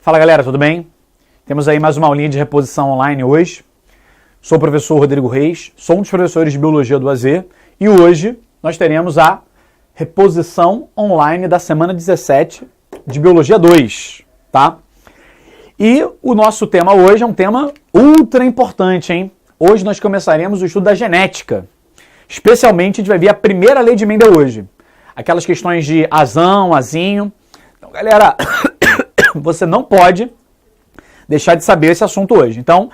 Fala galera, tudo bem? Temos aí mais uma aulinha de reposição online hoje. Sou o professor Rodrigo Reis, sou um dos professores de Biologia do AZ e hoje nós teremos a reposição online da semana 17 de Biologia 2, tá? E o nosso tema hoje é um tema ultra importante, hein? Hoje nós começaremos o estudo da genética. Especialmente a gente vai ver a primeira lei de Mendel hoje. Aquelas questões de azão, azinho. Então, galera, você não pode deixar de saber esse assunto hoje. Então,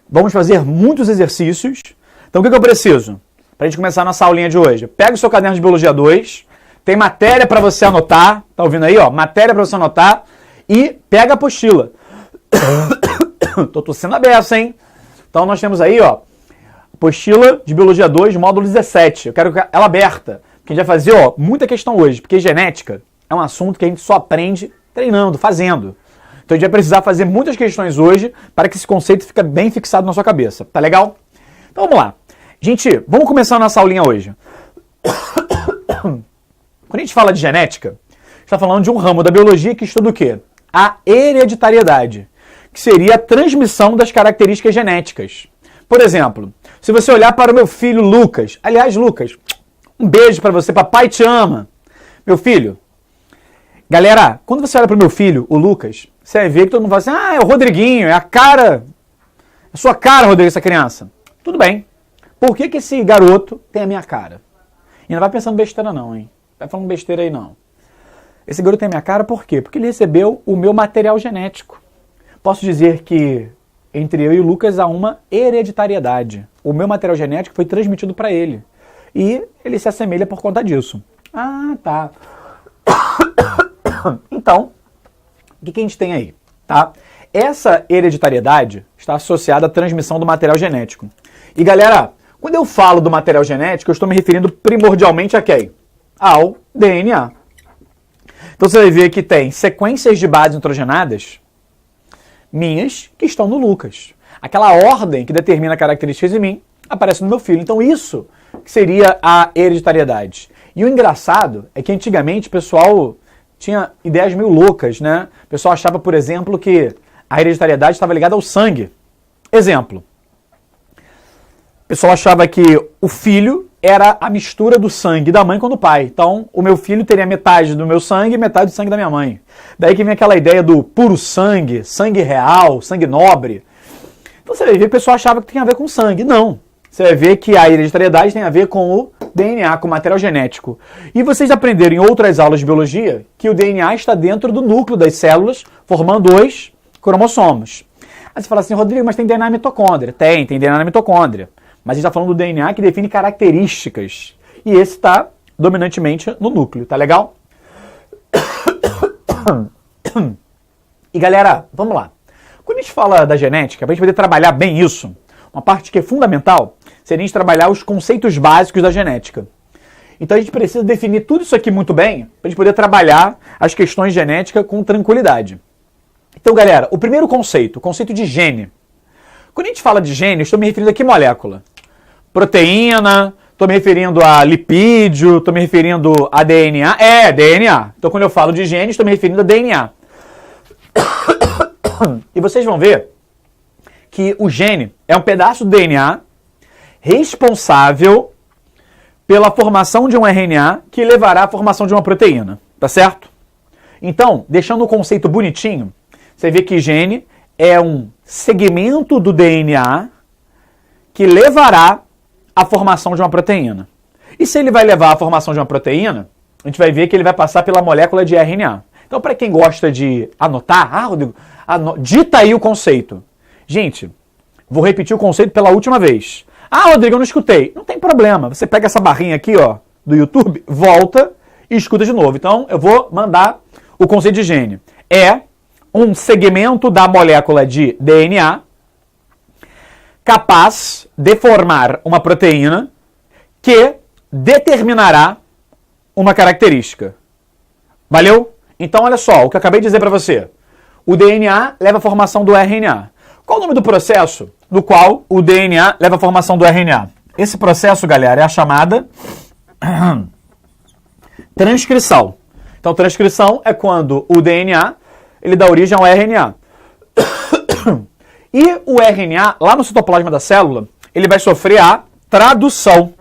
vamos fazer muitos exercícios. Então, o que eu preciso? Para a gente começar a nossa aulinha de hoje. Pega o seu caderno de Biologia 2. Tem matéria para você anotar. Tá ouvindo aí, ó? Matéria para você anotar. E pega a apostila. Tô tossindo a beça, hein? Então, nós temos aí, ó, apostila de Biologia 2, módulo 17. Eu quero ela aberta. Porque a gente vai fazer, ó, muita questão hoje. Porque genética é um assunto que a gente só aprende treinando, fazendo. Então, a gente vai precisar fazer muitas questões hoje para que esse conceito fique bem fixado na sua cabeça. Tá legal? Então, vamos lá. Gente, vamos começar a nossa aulinha hoje. Quando a gente fala de genética, a gente está falando de um ramo da biologia que estuda o quê? A hereditariedade, que seria a transmissão das características genéticas. Por exemplo, se você olhar para o meu filho Lucas, aliás, Lucas, um beijo para você, papai te ama. Meu filho, galera, quando você olha para o meu filho, o Lucas, você vai ver que todo mundo fala assim, ah, é o Rodriguinho, é a cara, é a sua cara, Rodrigo, essa criança. Tudo bem. Por que que esse garoto tem a minha cara? E não vai pensando besteira não, hein? Vai falando besteira aí não. Esse garoto tem a minha cara por quê? Porque ele recebeu o meu material genético. Posso dizer que entre eu e o Lucas há uma hereditariedade. O meu material genético foi transmitido para ele. E ele se assemelha por conta disso. Ah, tá. Então, o que a gente tem aí? Tá? Essa hereditariedade está associada à transmissão do material genético. E galera, quando eu falo do material genético, eu estou me referindo primordialmente a quem? Ao DNA. Então você vai ver que tem sequências de bases nitrogenadas minhas que estão no Lucas. Aquela ordem que determina características em mim aparece no meu filho. Então isso que seria a hereditariedade. E o engraçado é que antigamente o pessoal tinha ideias meio loucas, né? O pessoal achava, por exemplo, que a hereditariedade estava ligada ao sangue. Exemplo. O pessoal achava que o filho era a mistura do sangue da mãe com do pai. Então, o meu filho teria metade do meu sangue e metade do sangue da minha mãe. Daí que vem aquela ideia do puro sangue, sangue real, sangue nobre. Então, você vai ver que o pessoal achava que tinha a ver com sangue. Não. Você vai ver que a hereditariedade tem a ver com o DNA, com o material genético. E vocês aprenderam em outras aulas de biologia que o DNA está dentro do núcleo das células, formando os cromossomos. Aí você fala assim, Rodrigo, mas tem DNA na mitocôndria. Tem DNA na mitocôndria. Mas a gente está falando do DNA que define características. E esse está dominantemente no núcleo, tá legal? E galera, vamos lá. Quando a gente fala da genética, para a gente poder trabalhar bem isso, uma parte que é fundamental seria a gente trabalhar os conceitos básicos da genética. Então a gente precisa definir tudo isso aqui muito bem para a gente poder trabalhar as questões de genética com tranquilidade. Então galera, o primeiro conceito, o conceito de gene. Quando a gente fala de gene, eu estou me referindo a que molécula? Proteína, estou me referindo a lipídio, estou me referindo a DNA. É, DNA. Então quando eu falo de gene, estou me referindo a DNA. E vocês vão ver que o gene é um pedaço do DNA responsável pela formação de um RNA que levará à formação de uma proteína, tá certo? Então, deixando o conceito bonitinho, você vê que gene é um segmento do DNA que levará à formação de uma proteína. E se ele vai levar à formação de uma proteína, a gente vai ver que ele vai passar pela molécula de RNA. Então, para quem gosta de anotar, Rodrigo, dita aí o conceito. Gente, vou repetir o conceito pela última vez. Rodrigo, eu não escutei. Não tem problema. Você pega essa barrinha aqui, ó, do YouTube, volta e escuta de novo. Então, eu vou mandar o conceito de gene. É um segmento da molécula de DNA capaz de formar uma proteína que determinará uma característica. Valeu? Então, olha só, o que eu acabei de dizer para você. O DNA leva à formação do RNA. Qual o nome do processo no qual o DNA leva à formação do RNA? Esse processo, galera, é a chamada transcrição. Então, transcrição é quando o DNA ele dá origem ao RNA. E o RNA, lá no citoplasma da célula, ele vai sofrer a tradução.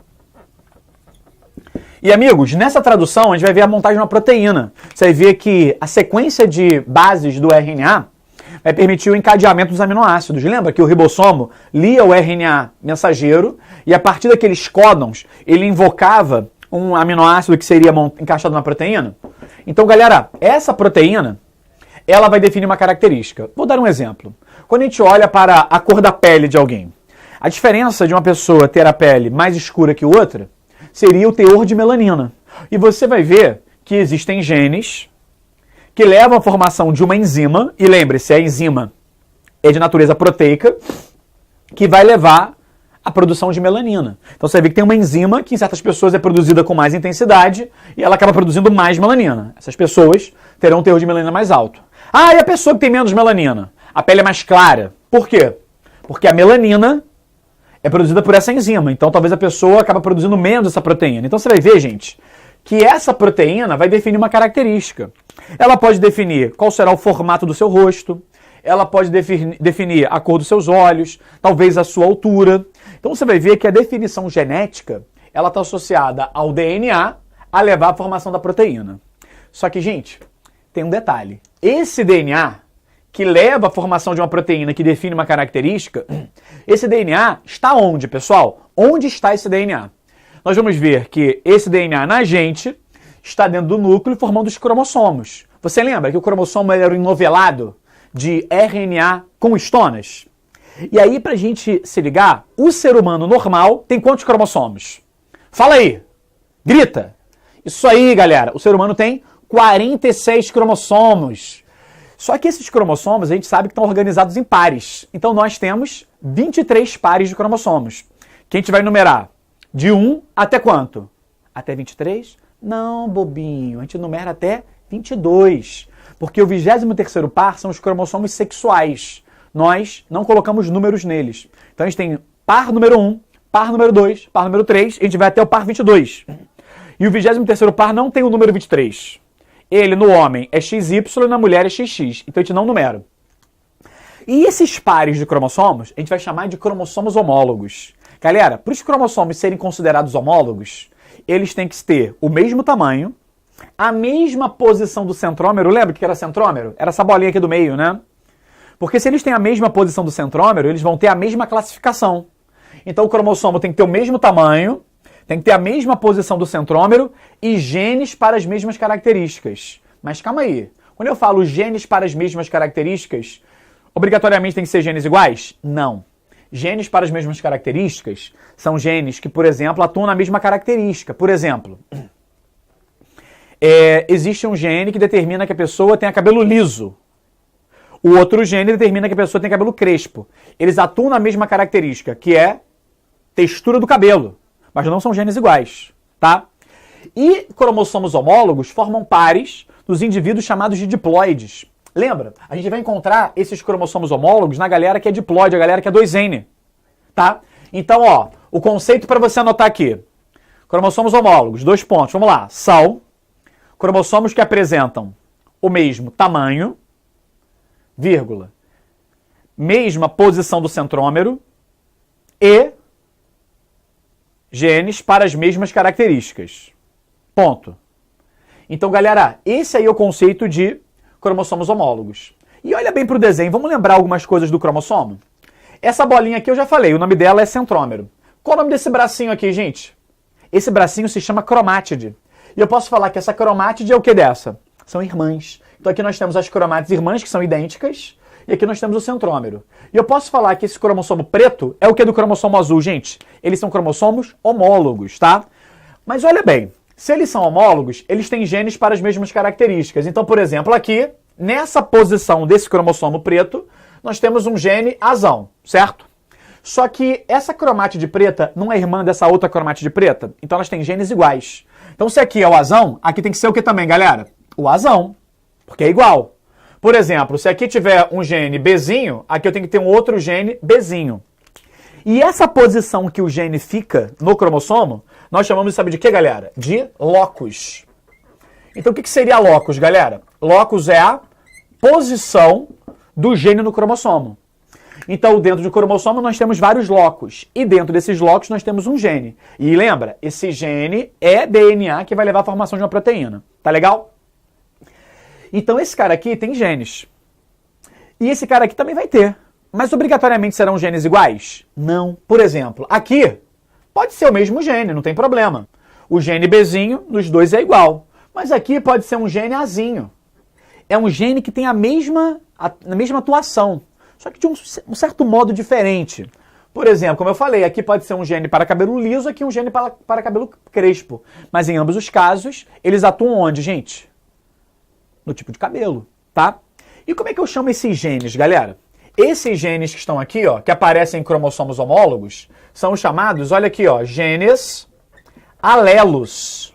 E, amigos, nessa tradução, a gente vai ver a montagem de uma proteína. Você vai ver que a sequência de bases do RNA vai permitir o encadeamento dos aminoácidos. Lembra que o ribossomo lia o RNA mensageiro e, a partir daqueles códons, ele invocava um aminoácido que seria encaixado na proteína? Então, galera, essa proteína, ela vai definir uma característica. Vou dar um exemplo. Quando a gente olha para a cor da pele de alguém, a diferença de uma pessoa ter a pele mais escura que outra seria o teor de melanina. E você vai ver que existem genes que levam à formação de uma enzima, e lembre-se, a enzima é de natureza proteica, que vai levar à produção de melanina. Então você vê que tem uma enzima que em certas pessoas é produzida com mais intensidade e ela acaba produzindo mais melanina. Essas pessoas terão um teor de melanina mais alto. Ah, e a pessoa que tem menos melanina? A pele é mais clara. Por quê? Porque a melanina é produzida por essa enzima. Então talvez a pessoa acabe produzindo menos essa proteína. Então você vai ver, gente, que essa proteína vai definir uma característica. Ela pode definir qual será o formato do seu rosto, ela pode definir a cor dos seus olhos, talvez a sua altura. Então você vai ver que a definição genética, ela está associada ao DNA a levar à formação da proteína. Só que, gente, tem um detalhe. Esse DNA que leva à formação de uma proteína que define uma característica, esse DNA está onde, pessoal? Onde está esse DNA? Nós vamos ver que esse DNA na gente está dentro do núcleo formando os cromossomos. Você lembra que o cromossomo era um enovelado de RNA com estonas? E aí, pra gente se ligar, o ser humano normal tem quantos cromossomos? Fala aí! Grita! Isso aí, galera! O ser humano tem 46 cromossomos. Só que esses cromossomos a gente sabe que estão organizados em pares. Então nós temos 23 pares de cromossomos. Que a gente vai numerar de 1 até quanto? Até 23? Não, bobinho. A gente numera até 22. Porque o 23º par são os cromossomos sexuais. Nós não colocamos números neles. Então a gente tem par número 1, par número 2, par número 3, a gente vai até o par 22. E o 23º par não tem o número 23. Ele no homem é XY e na mulher é XX. Então a gente não numera. E esses pares de cromossomos, a gente vai chamar de cromossomos homólogos. Galera, para os cromossomos serem considerados homólogos, eles têm que ter o mesmo tamanho, a mesma posição do centrômero. Lembra o que era centrômero? Era essa bolinha aqui do meio, né? Porque se eles têm a mesma posição do centrômero, eles vão ter a mesma classificação. Então o cromossomo tem que ter o mesmo tamanho, tem que ter a mesma posição do centrômero e genes para as mesmas características. Mas calma aí. Quando eu falo genes para as mesmas características, obrigatoriamente tem que ser genes iguais? Não. Genes para as mesmas características são genes que, por exemplo, atuam na mesma característica. Por exemplo, existe um gene que determina que a pessoa tenha cabelo liso. O outro gene determina que a pessoa tem cabelo crespo. Eles atuam na mesma característica, que é textura do cabelo. Mas não são genes iguais, tá? E cromossomos homólogos formam pares dos indivíduos chamados de diploides. Lembra? A gente vai encontrar esses cromossomos homólogos na galera que é diploide, a galera que é 2N, tá? Então, ó, o conceito para você anotar aqui. Cromossomos homólogos, 2 pontos, vamos lá. São cromossomos que apresentam o mesmo tamanho, vírgula, mesma posição do centrômero e genes para as mesmas características. Ponto. Então, galera, esse aí é o conceito de cromossomos homólogos. E olha bem para o desenho, vamos lembrar algumas coisas do cromossomo? Essa bolinha aqui eu já falei, o nome dela é centrômero. Qual o nome desse bracinho aqui, gente? Esse bracinho se chama cromátide. E eu posso falar que essa cromátide é o que dessa? São irmãs. Então aqui nós temos as cromátides irmãs, que são idênticas, e aqui nós temos o centrômero. E eu posso falar que esse cromossomo preto é o que do cromossomo azul, gente? Eles são cromossomos homólogos, tá? Mas olha bem, se eles são homólogos, eles têm genes para as mesmas características. Então, por exemplo, aqui, nessa posição desse cromossomo preto, nós temos um gene azão, certo? Só que essa cromátide preta não é irmã dessa outra cromátide preta, então elas têm genes iguais. Então, se aqui é o azão, aqui tem que ser o que também, galera? O azão, porque é igual. Por exemplo, se aqui tiver um gene Bzinho, aqui eu tenho que ter um outro gene Bzinho. E essa posição que o gene fica no cromossomo, nós chamamos, sabe de quê, galera? De locus. Então, o que seria locus, galera? Locus é a posição do gene no cromossomo. Então, dentro de cromossomo, nós temos vários locos. E dentro desses locos, nós temos um gene. E lembra, esse gene é DNA que vai levar à formação de uma proteína. Tá legal? Então, esse cara aqui tem genes. E esse cara aqui também vai ter. Mas obrigatoriamente serão genes iguais? Não. Por exemplo, aqui pode ser o mesmo gene, não tem problema. O gene Bzinho nos dois é igual. Mas aqui pode ser um gene Azinho. É um gene que tem a mesma atuação, só que de um certo modo diferente. Por exemplo, como eu falei, aqui pode ser um gene para cabelo liso, aqui um gene para cabelo crespo. Mas em ambos os casos, eles atuam onde, gente? No tipo de cabelo, tá? E como é que eu chamo esses genes, galera? Esses genes que estão aqui, ó, que aparecem em cromossomos homólogos, são chamados, olha aqui, ó, genes alelos.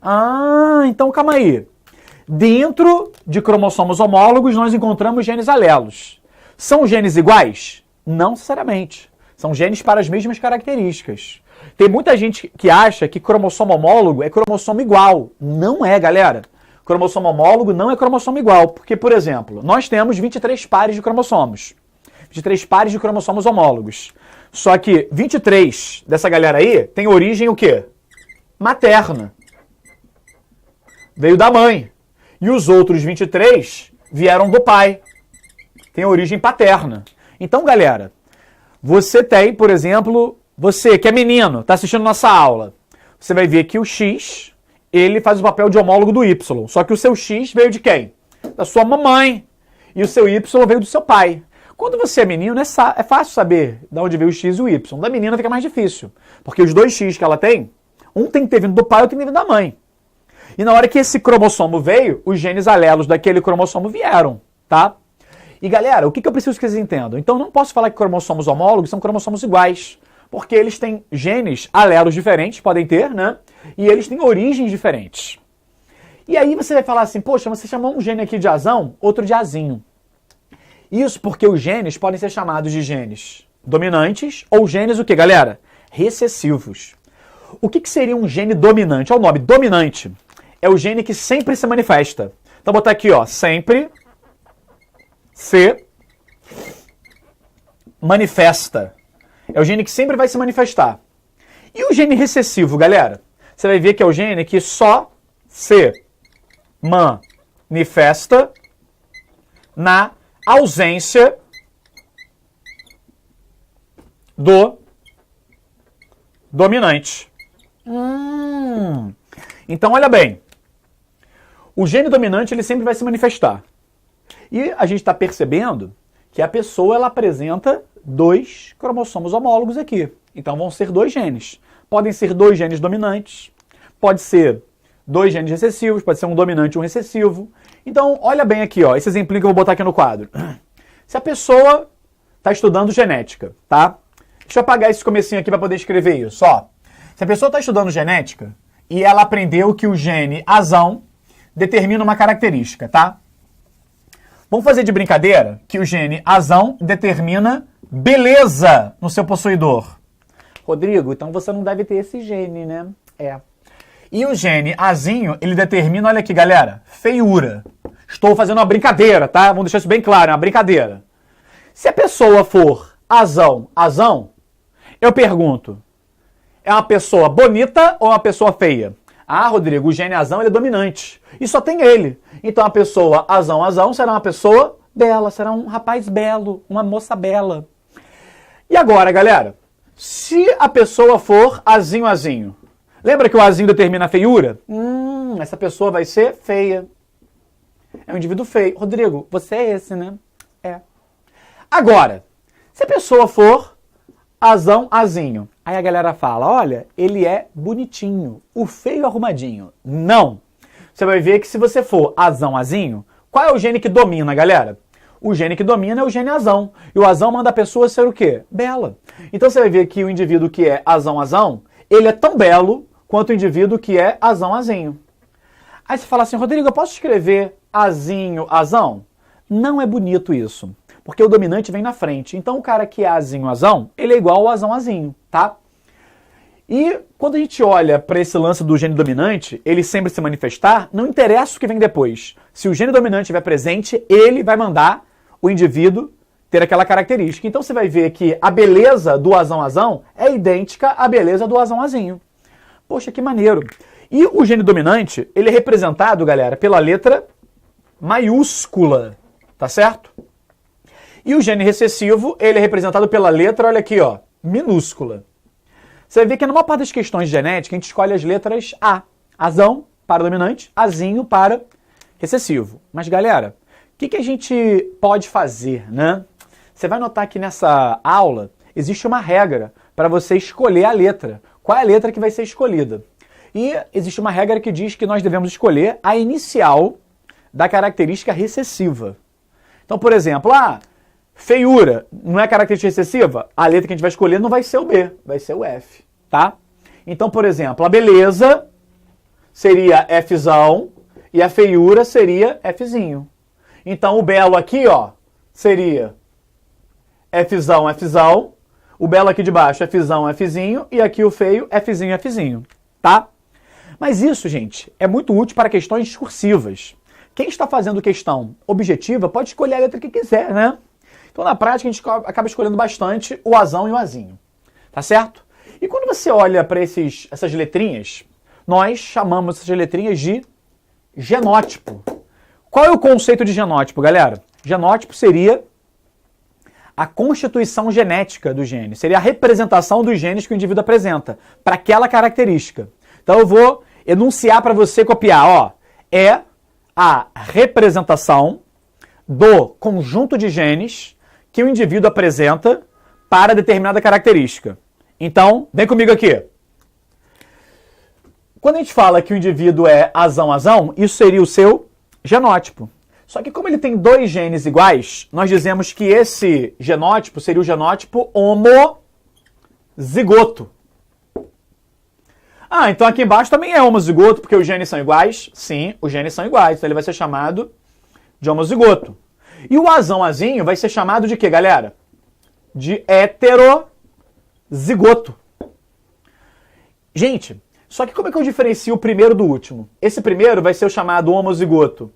Ah, então calma aí. Dentro de cromossomos homólogos, nós encontramos genes alelos. São genes iguais? Não necessariamente. São genes para as mesmas características. Tem muita gente que acha que cromossomo homólogo é cromossomo igual. Não é, galera. Cromossomo homólogo não é cromossomo igual. Porque, por exemplo, nós temos 23 pares de cromossomos. 23 pares de cromossomos homólogos. Só que 23 dessa galera aí tem origem o quê? Materna. Veio da mãe. E os outros 23 vieram do pai. Tem origem paterna. Então, galera, você tem, por exemplo, você que é menino, está assistindo nossa aula, você vai ver que o X, ele faz o papel de homólogo do Y. Só que o seu X veio de quem? Da sua mamãe. E o seu Y veio do seu pai. Quando você é menino, é fácil saber de onde veio o X e o Y. Da menina fica mais difícil. Porque os dois X que ela tem, um tem que ter vindo do pai, outro tem que ter vindo da mãe. E na hora que esse cromossomo veio, os genes alelos daquele cromossomo vieram, tá? E galera, o que eu preciso que vocês entendam? Então não posso falar que cromossomos homólogos são cromossomos iguais, porque eles têm genes alelos diferentes, podem ter, né? E eles têm origens diferentes. E aí você vai falar assim, poxa, você chamou um gene aqui de azão, outro de azinho. Isso porque os genes podem ser chamados de genes dominantes ou genes o que, galera? Recessivos. O que seria um gene dominante? Olha o nome, dominante. É o gene que sempre se manifesta. Então, vou botar aqui, ó, sempre se manifesta. É o gene que sempre vai se manifestar. E o gene recessivo, galera? Você vai ver que é o gene que só se manifesta na ausência do dominante. Então, olha bem. O gene dominante ele sempre vai se manifestar. E a gente está percebendo que a pessoa ela apresenta 2 cromossomos homólogos aqui. Então vão ser 2 genes. Podem ser 2 genes dominantes, pode ser 2 genes recessivos, pode ser um dominante e um recessivo. Então olha bem aqui, ó, esse exemplo que eu vou botar aqui no quadro. Se a pessoa está estudando genética, tá? Deixa eu apagar esse comecinho aqui para poder escrever isso, ó. Se a pessoa está estudando genética e ela aprendeu que o gene azão determina uma característica, tá? Vamos fazer de brincadeira que o gene azão determina beleza no seu possuidor. Rodrigo, então você não deve ter esse gene, né? É. E o gene azinho, ele determina, olha aqui, galera, feiura. Estou fazendo uma brincadeira, tá? Vamos deixar isso bem claro, é uma brincadeira. Se a pessoa for azão, eu pergunto, é uma pessoa bonita ou uma pessoa feia? Ah, Rodrigo, o gene azão ele é dominante. E só tem ele. Então a pessoa azão será uma pessoa bela, será um rapaz belo, uma moça bela. E agora, galera, se a pessoa for azinho, lembra que o azinho determina a feiura? Essa pessoa vai ser feia. É um indivíduo feio. Rodrigo, você é esse, né? É. Agora, se a pessoa for azinho, aí a galera fala, olha, ele é bonitinho, o feio arrumadinho. Não. Você vai ver que se você for azinho, qual é o gene que domina, galera? O gene que domina é o gene azão. E o azão manda a pessoa ser o quê? Bela. Então você vai ver que o indivíduo que é azão, ele é tão belo quanto o indivíduo que é azinho. Aí você fala assim, Rodrigo, eu posso escrever azão? Não é bonito isso. Porque o dominante vem na frente. Então o cara que é azão, ele é igual ao azinho, tá? E quando a gente olha para esse lance do gene dominante, ele sempre se manifestar, não interessa o que vem depois. Se o gene dominante estiver presente, ele vai mandar o indivíduo ter aquela característica. Então você vai ver que a beleza do azão é idêntica à beleza do azinho. Poxa, que maneiro. E o gene dominante, ele é representado, galera, pela letra maiúscula, tá certo? E o gene recessivo, ele é representado pela letra, olha aqui, ó, minúscula. Você vai ver que na maior parte das questões de genética, a gente escolhe as letras A. Azão para dominante, azinho para recessivo. Mas, galera, o que a gente pode fazer, né? Você vai notar que nessa aula existe uma regra para você escolher a letra. Qual é a letra que vai ser escolhida? E existe uma regra que diz que nós devemos escolher a inicial da característica recessiva. Então, por exemplo, feiura não é característica recessiva? A letra que a gente vai escolher não vai ser o B, vai ser o F, tá? Então, por exemplo, a beleza seria Fzão e a feiura seria Fzinho. Então, o belo aqui, ó, seria Fzão, Fzão. O belo aqui de baixo, Fzão, Fzinho. E aqui o feio, Fzinho, Fzinho, tá? Mas isso, gente, é muito útil para questões discursivas. Quem está fazendo questão objetiva pode escolher a letra que quiser, né? Então, na prática, a gente acaba escolhendo bastante o azão e o azinho, tá certo? E quando você olha para essas letrinhas, nós chamamos essas letrinhas de genótipo. Qual é o conceito de genótipo, galera? Genótipo seria a constituição genética do gene, seria a representação dos genes que o indivíduo apresenta para aquela característica. Então, eu vou enunciar para você copiar, ó, é a representação do conjunto de genes que o indivíduo apresenta para determinada característica. Então, vem comigo aqui. Quando a gente fala que o indivíduo é azão, isso seria o seu genótipo. Só que como ele tem dois genes iguais, nós dizemos que esse genótipo seria o genótipo homozigoto. Então aqui embaixo também é homozigoto, porque os genes são iguais? Sim, os genes são iguais. Então ele vai ser chamado de homozigoto. E o azinho vai ser chamado de quê, galera? De heterozigoto. Gente, só que como é que eu diferencio o primeiro do último? Esse primeiro vai ser o chamado homozigoto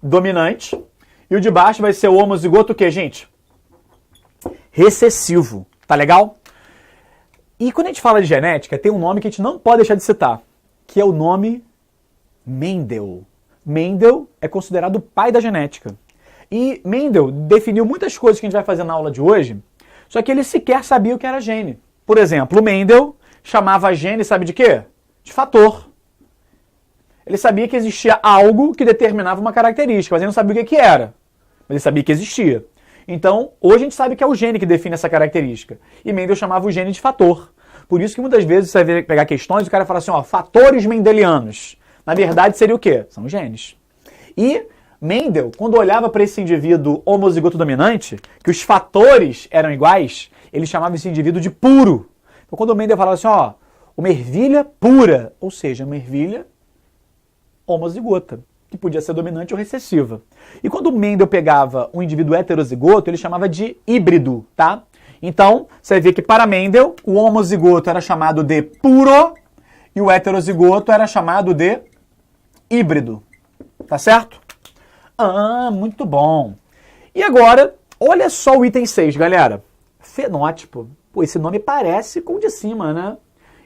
dominante. E o de baixo vai ser o homozigoto o quê, gente? Recessivo. Tá legal? E quando a gente fala de genética, tem um nome que a gente não pode deixar de citar, que é o nome Mendel. Mendel é considerado o pai da genética. E Mendel definiu muitas coisas que a gente vai fazer na aula de hoje, só que ele sequer sabia o que era gene. Por exemplo, o Mendel chamava gene, sabe de quê? De fator. Ele sabia que existia algo que determinava uma característica, mas ele não sabia o que era. Mas ele sabia que existia. Então, hoje a gente sabe que é o gene que define essa característica. E Mendel chamava o gene de fator. Por isso que muitas vezes você vai pegar questões e o cara fala assim, ó, fatores mendelianos. Na verdade, seria o quê? São genes. E Mendel, quando olhava para esse indivíduo homozigoto dominante, que os fatores eram iguais, ele chamava esse indivíduo de puro. Então, quando o Mendel falava assim, ó, uma ervilha pura, ou seja, uma ervilha homozigota, que podia ser dominante ou recessiva. E quando o Mendel pegava um indivíduo heterozigoto, ele chamava de híbrido, tá? Então, você vai ver que para Mendel, o homozigoto era chamado de puro e o heterozigoto era chamado de híbrido. Tá certo? Muito bom. E agora, olha só o item 6, galera. Fenótipo. Pô, esse nome parece com o de cima, né?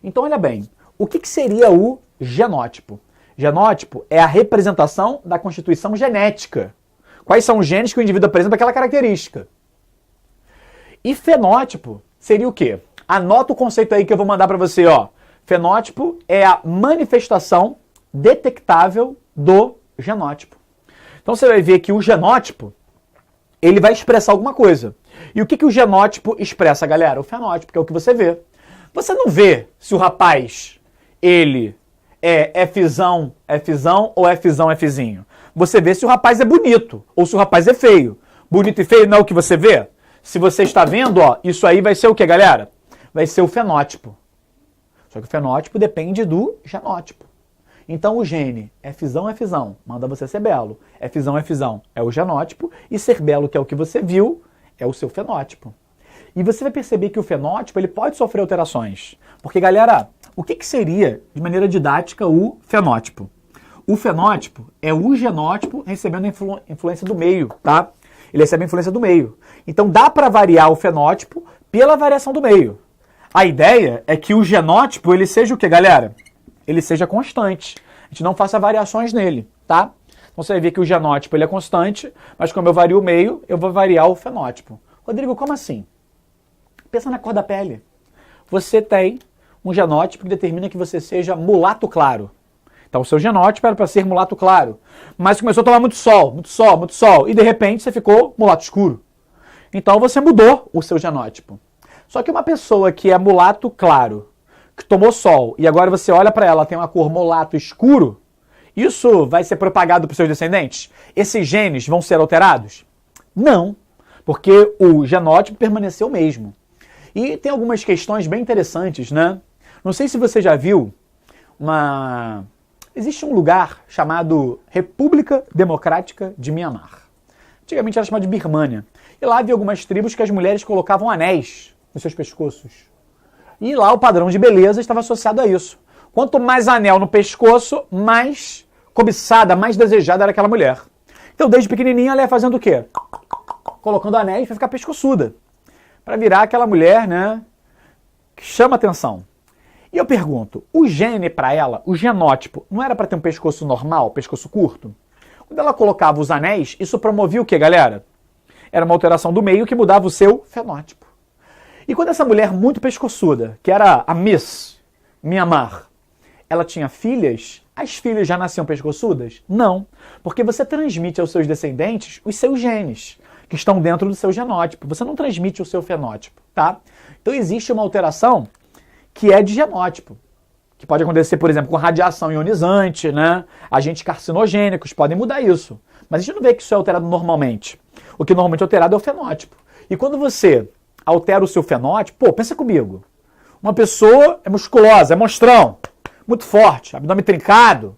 Então, olha bem. O que seria o genótipo? Genótipo é a representação da constituição genética. Quais são os genes que o indivíduo apresenta para aquela característica? E fenótipo seria o quê? Anota o conceito aí que eu vou mandar para você, ó. Fenótipo é a manifestação detectável do genótipo. Então você vai ver que o genótipo, ele vai expressar alguma coisa. E o que o genótipo expressa, galera? O fenótipo, que é o que você vê. Você não vê se o rapaz, ele é Fzão, ou Fzão, Fzinho. Você vê se o rapaz é bonito ou se o rapaz é feio. Bonito e feio não é o que você vê? Se você está vendo, ó, isso aí vai ser o que, galera? Vai ser o fenótipo. Só que o fenótipo depende do genótipo. Então o gene Fzão, manda você ser belo. Fzão é o genótipo e ser belo, que é o que você viu, é o seu fenótipo. E você vai perceber que o fenótipo ele pode sofrer alterações. Porque, galera, o que seria, de maneira didática, o fenótipo? O fenótipo é o genótipo recebendo influência do meio, tá? Ele recebe a influência do meio. Então dá para variar o fenótipo pela variação do meio. A ideia é que o genótipo ele seja o quê, galera? Ele seja constante. A gente não faça variações nele, tá? Então você vai ver que o genótipo ele é constante, mas como eu vario o meio, eu vou variar o fenótipo. Rodrigo, como assim? Pensa na cor da pele. Você tem um genótipo que determina que você seja mulato claro. Então o seu genótipo era para ser mulato claro. Mas começou a tomar muito sol, muito sol, muito sol. E de repente você ficou mulato escuro. Então você mudou o seu genótipo. Só que uma pessoa que é mulato claro, que tomou sol, e agora você olha para ela, tem uma cor mulato escuro, isso vai ser propagado para os seus descendentes? Esses genes vão ser alterados? Não, porque o genótipo permaneceu o mesmo. E tem algumas questões bem interessantes, né? Não sei se você já viu Existe um lugar chamado República Democrática de Mianmar. Antigamente era chamado de Birmânia. E lá havia algumas tribos que as mulheres colocavam anéis nos seus pescoços. E lá o padrão de beleza estava associado a isso. Quanto mais anel no pescoço, mais cobiçada, mais desejada era aquela mulher. Então desde pequenininha ela ia fazendo o quê? Colocando anéis para ficar pescoçuda. Para virar aquela mulher, né, que chama atenção. E eu pergunto, o gene para ela, o genótipo, não era para ter um pescoço normal, pescoço curto? Quando ela colocava os anéis, isso promovia o quê, galera? Era uma alteração do meio que mudava o seu fenótipo. E quando essa mulher muito pescoçuda, que era a Miss Myanmar, ela tinha filhas, as filhas já nasciam pescoçudas? Não, porque você transmite aos seus descendentes os seus genes, que estão dentro do seu genótipo. Você não transmite o seu fenótipo, tá? Então existe uma alteração que é de genótipo, que pode acontecer, por exemplo, com radiação ionizante, né? Agentes carcinogênicos podem mudar isso. Mas a gente não vê que isso é alterado normalmente. O que normalmente é alterado é o fenótipo. E quando você altera o seu fenótipo, pô, pensa comigo. Uma pessoa é musculosa, é monstrão, muito forte, abdômen trincado,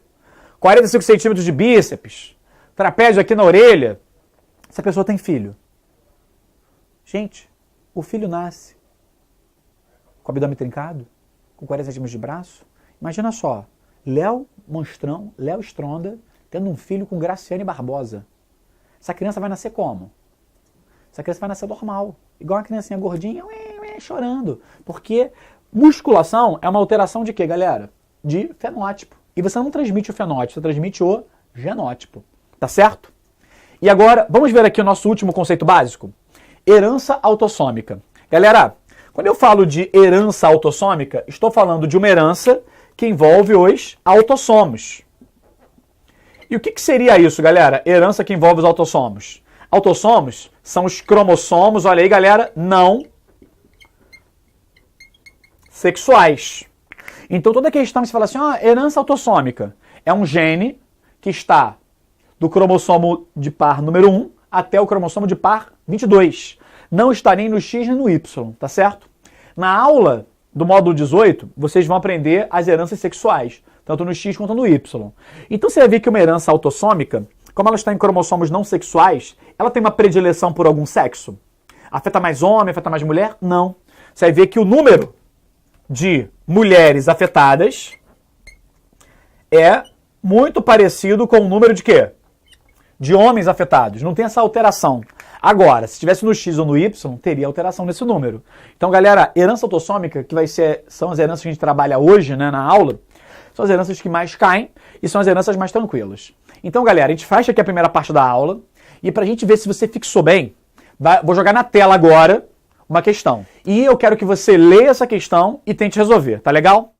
45 centímetros de bíceps, trapézio aqui na orelha. Essa pessoa tem filho. Gente, o filho nasce com o abdômen trincado, com 40 centímetros de braço. Imagina só, Léo Monstrão, Léo Stronda, tendo um filho com Graciane Barbosa. Essa criança vai nascer como? Essa criança vai nascer normal, igual uma criancinha gordinha, chorando. Porque musculação é uma alteração de quê, galera? De fenótipo. E você não transmite o fenótipo, você transmite o genótipo. Tá certo? E agora, vamos ver aqui o nosso último conceito básico. Herança autossômica. Galera, quando eu falo de herança autossômica, estou falando de uma herança que envolve os autossomos. E o que seria isso, galera? Herança que envolve os autossomos. Autossomos são os cromossomos, olha aí, galera, não sexuais. Então toda questão que você fala assim, herança autossômica, é um gene que está do cromossomo de par número 1 até o cromossomo de par 22. Não está nem no X nem no Y, tá certo? Na aula do módulo 18, vocês vão aprender as heranças sexuais, tanto no X quanto no Y. Então você vai ver que uma herança autossômica, como ela está em cromossomos não sexuais, ela tem uma predileção por algum sexo? Afeta mais homem, afeta mais mulher? Não. Você vai ver que o número de mulheres afetadas é muito parecido com o número de quê? De homens afetados. Não tem essa alteração. Agora, se estivesse no X ou no Y, teria alteração nesse número. Então, galera, herança autossômica, que são as heranças que a gente trabalha hoje, né, na aula, são as heranças que mais caem e são as heranças mais tranquilas. Então, galera, a gente fecha aqui a primeira parte da aula e pra gente ver se você fixou bem, vou jogar na tela agora uma questão. E eu quero que você leia essa questão e tente resolver, tá legal?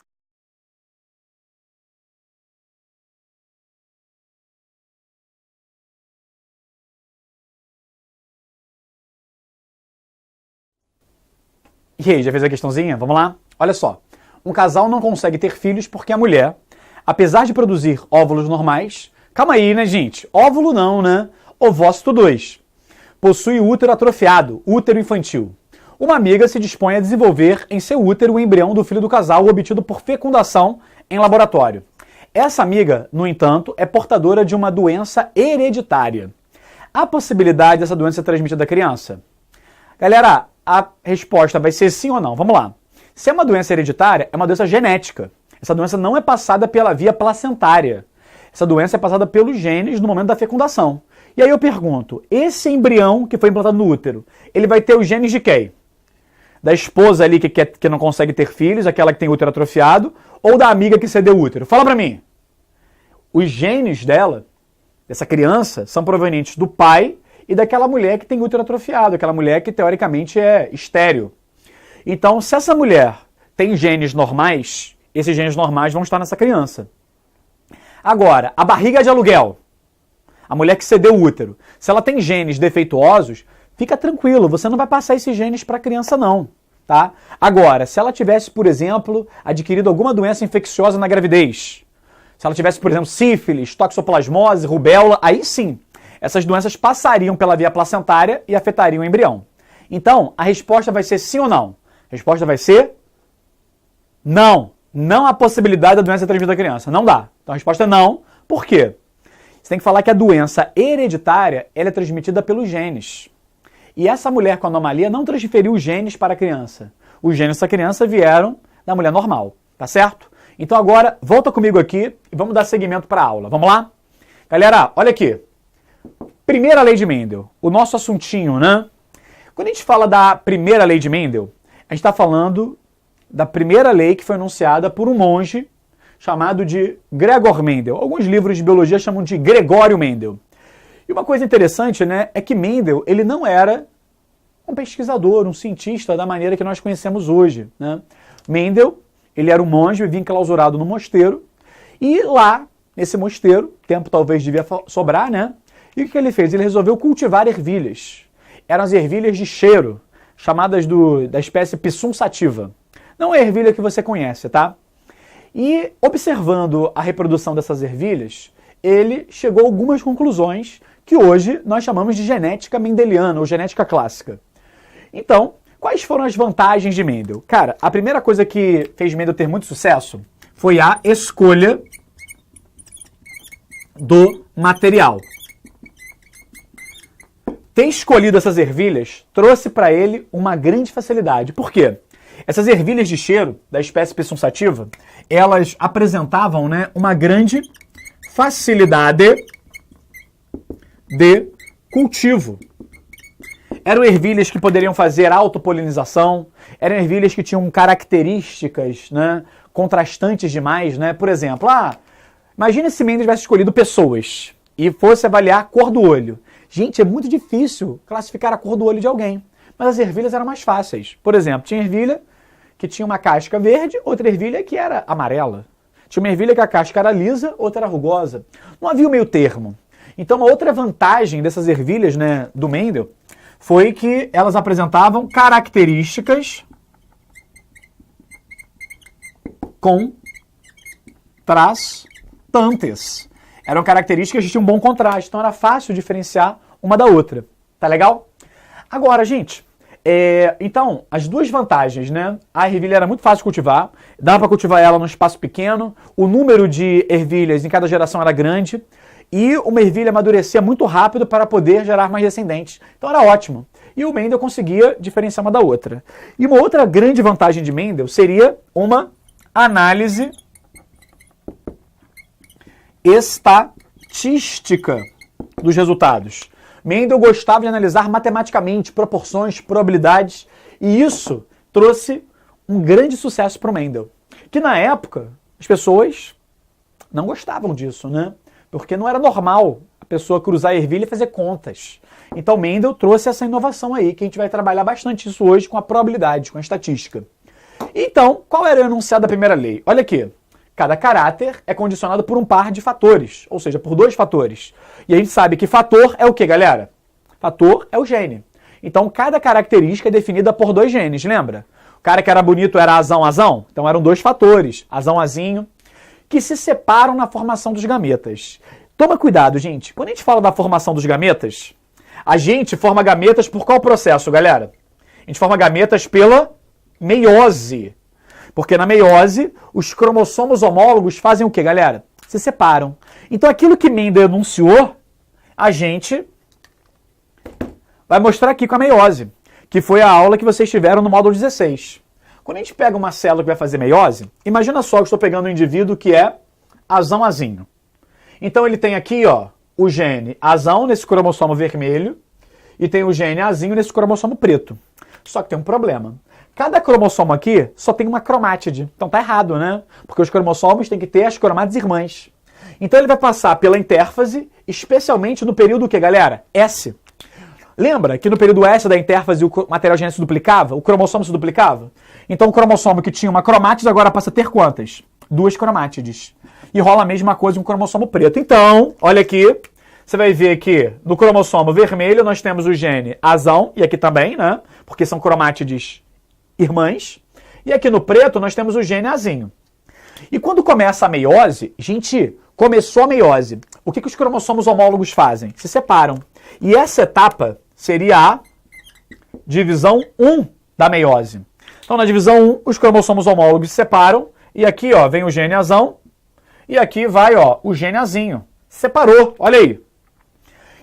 E aí, já fez a questãozinha? Vamos lá? Olha só. Um casal não consegue ter filhos porque a mulher, apesar de produzir óvulos normais... Calma aí, né, gente? Óvulo não, né? Ovócito 2. Possui útero atrofiado, útero infantil. Uma amiga se dispõe a desenvolver em seu útero o embrião do filho do casal obtido por fecundação em laboratório. Essa amiga, no entanto, é portadora de uma doença hereditária. Há possibilidade dessa doença ser transmitida à criança? Galera, a resposta vai ser sim ou não. Vamos lá. Se é uma doença hereditária, é uma doença genética. Essa doença não é passada pela via placentária. Essa doença é passada pelos genes no momento da fecundação. E aí eu pergunto, esse embrião que foi implantado no útero, ele vai ter os genes de quem? Da esposa ali que não consegue ter filhos, aquela que tem útero atrofiado, ou da amiga que cedeu o útero? Fala pra mim. Os genes dela, dessa criança, são provenientes do pai e daquela mulher que tem útero atrofiado, aquela mulher que teoricamente é estéril. Então, se essa mulher tem genes normais, esses genes normais vão estar nessa criança. Agora, a barriga de aluguel, a mulher que cedeu o útero, se ela tem genes defeituosos, fica tranquilo, você não vai passar esses genes para a criança não, tá? Agora, se ela tivesse, por exemplo, adquirido alguma doença infecciosa na gravidez, se ela tivesse, por exemplo, sífilis, toxoplasmose, rubéola, aí sim, essas doenças passariam pela via placentária e afetariam o embrião. Então, a resposta vai ser sim ou não? A resposta vai ser não. Não há possibilidade da doença ser transmitida à criança. Não dá. Então a resposta é não. Por quê? Você tem que falar que a doença hereditária ela é transmitida pelos genes. E essa mulher com anomalia não transferiu os genes para a criança. Os genes dessa criança vieram da mulher normal. Tá certo? Então agora, volta comigo aqui e vamos dar seguimento para a aula. Vamos lá? Galera, olha aqui. Primeira lei de Mendel. O nosso assuntinho, né? Quando a gente fala da primeira lei de Mendel, a gente está falando da primeira lei que foi enunciada por um monge chamado de Gregor Mendel. Alguns livros de biologia chamam de Gregório Mendel. E uma coisa interessante, né, é que Mendel ele não era um pesquisador, um cientista da maneira que nós conhecemos hoje, né? Mendel, ele era um monge, vivia enclausurado no mosteiro, e lá, nesse mosteiro, tempo talvez devia sobrar, né? E o que ele fez? Ele resolveu cultivar ervilhas. Eram as ervilhas de cheiro, chamadas da espécie Pissum sativa. Não é a ervilha que você conhece, tá? E observando a reprodução dessas ervilhas, ele chegou a algumas conclusões que hoje nós chamamos de genética mendeliana ou genética clássica. Então, quais foram as vantagens de Mendel? Cara, a primeira coisa que fez Mendel ter muito sucesso foi a escolha do material. Ter escolhido essas ervilhas trouxe para ele uma grande facilidade. Por quê? Essas ervilhas de cheiro da espécie Pissum sativa, elas apresentavam, né, uma grande facilidade de cultivo. Eram ervilhas que poderiam fazer autopolinização, eram ervilhas que tinham características, né, contrastantes demais, né? Por exemplo, imagina se Mendel tivesse escolhido pessoas e fosse avaliar a cor do olho. Gente, é muito difícil classificar a cor do olho de alguém, mas as ervilhas eram mais fáceis. Por exemplo, tinha ervilha que tinha uma casca verde, outra ervilha que era amarela. Tinha uma ervilha que a casca era lisa, outra era rugosa. Não havia o meio termo. Então, uma outra vantagem dessas ervilhas, né, do Mendel foi que elas apresentavam características contrastantes. Eram características que tinham um bom contraste, então era fácil diferenciar uma da outra. Tá legal? Agora, gente, então, as duas vantagens, né? A ervilha era muito fácil de cultivar, dava para cultivar ela num espaço pequeno, o número de ervilhas em cada geração era grande, e uma ervilha amadurecia muito rápido para poder gerar mais descendentes. Então era ótimo. E o Mendel conseguia diferenciar uma da outra. E uma outra grande vantagem de Mendel seria uma análise estatística dos resultados. Mendel gostava de analisar matematicamente proporções, probabilidades, e isso trouxe um grande sucesso para o Mendel. Que na época as pessoas não gostavam disso, né? Porque não era normal a pessoa cruzar a ervilha e fazer contas. Então Mendel trouxe essa inovação aí, que a gente vai trabalhar bastante isso hoje com a probabilidade, com a estatística. Então, qual era o enunciado da primeira lei? Olha aqui. Cada caráter é condicionado por um par de fatores, ou seja, por dois fatores. E a gente sabe que fator é o quê, galera? Fator é o gene. Então, cada característica é definida por dois genes, lembra? O cara que era bonito era azão? Então, eram dois fatores, azinho, que se separam na formação dos gametas. Toma cuidado, gente. Quando a gente fala da formação dos gametas, a gente forma gametas por qual processo, galera? A gente forma gametas pela meiose. Porque na meiose, os cromossomos homólogos fazem o quê, galera? Se separam. Então aquilo que Mendel enunciou, a gente vai mostrar aqui com a meiose, que foi a aula que vocês tiveram no módulo 16. Quando a gente pega uma célula que vai fazer meiose, imagina só que eu estou pegando um indivíduo que é azinho. Então ele tem aqui, ó, o gene azão nesse cromossomo vermelho e tem o gene azinho nesse cromossomo preto. Só que tem um problema. Cada cromossomo aqui só tem uma cromátide. Então tá errado, né? Porque os cromossomos têm que ter as cromátides irmãs. Então ele vai passar pela intérfase, especialmente no período que, galera? S. Lembra que no período S da intérfase o material genético se duplicava? O cromossomo se duplicava? Então o cromossomo que tinha uma cromátide agora passa a ter quantas? 2 cromátides. E rola a mesma coisa com o cromossomo preto. Então, olha aqui, você vai ver que no cromossomo vermelho nós temos o gene azão, e aqui também, né? Porque são cromátides irmãs. E aqui no preto nós temos o gene azinho. E quando começa a meiose, gente, começou a meiose. O que os cromossomos homólogos fazem? Se separam. E essa etapa seria a divisão 1 da meiose. Então, na divisão 1, os cromossomos homólogos se separam. E aqui, ó, vem o gene azão. E aqui vai, ó, o gene azinho. Separou, olha aí.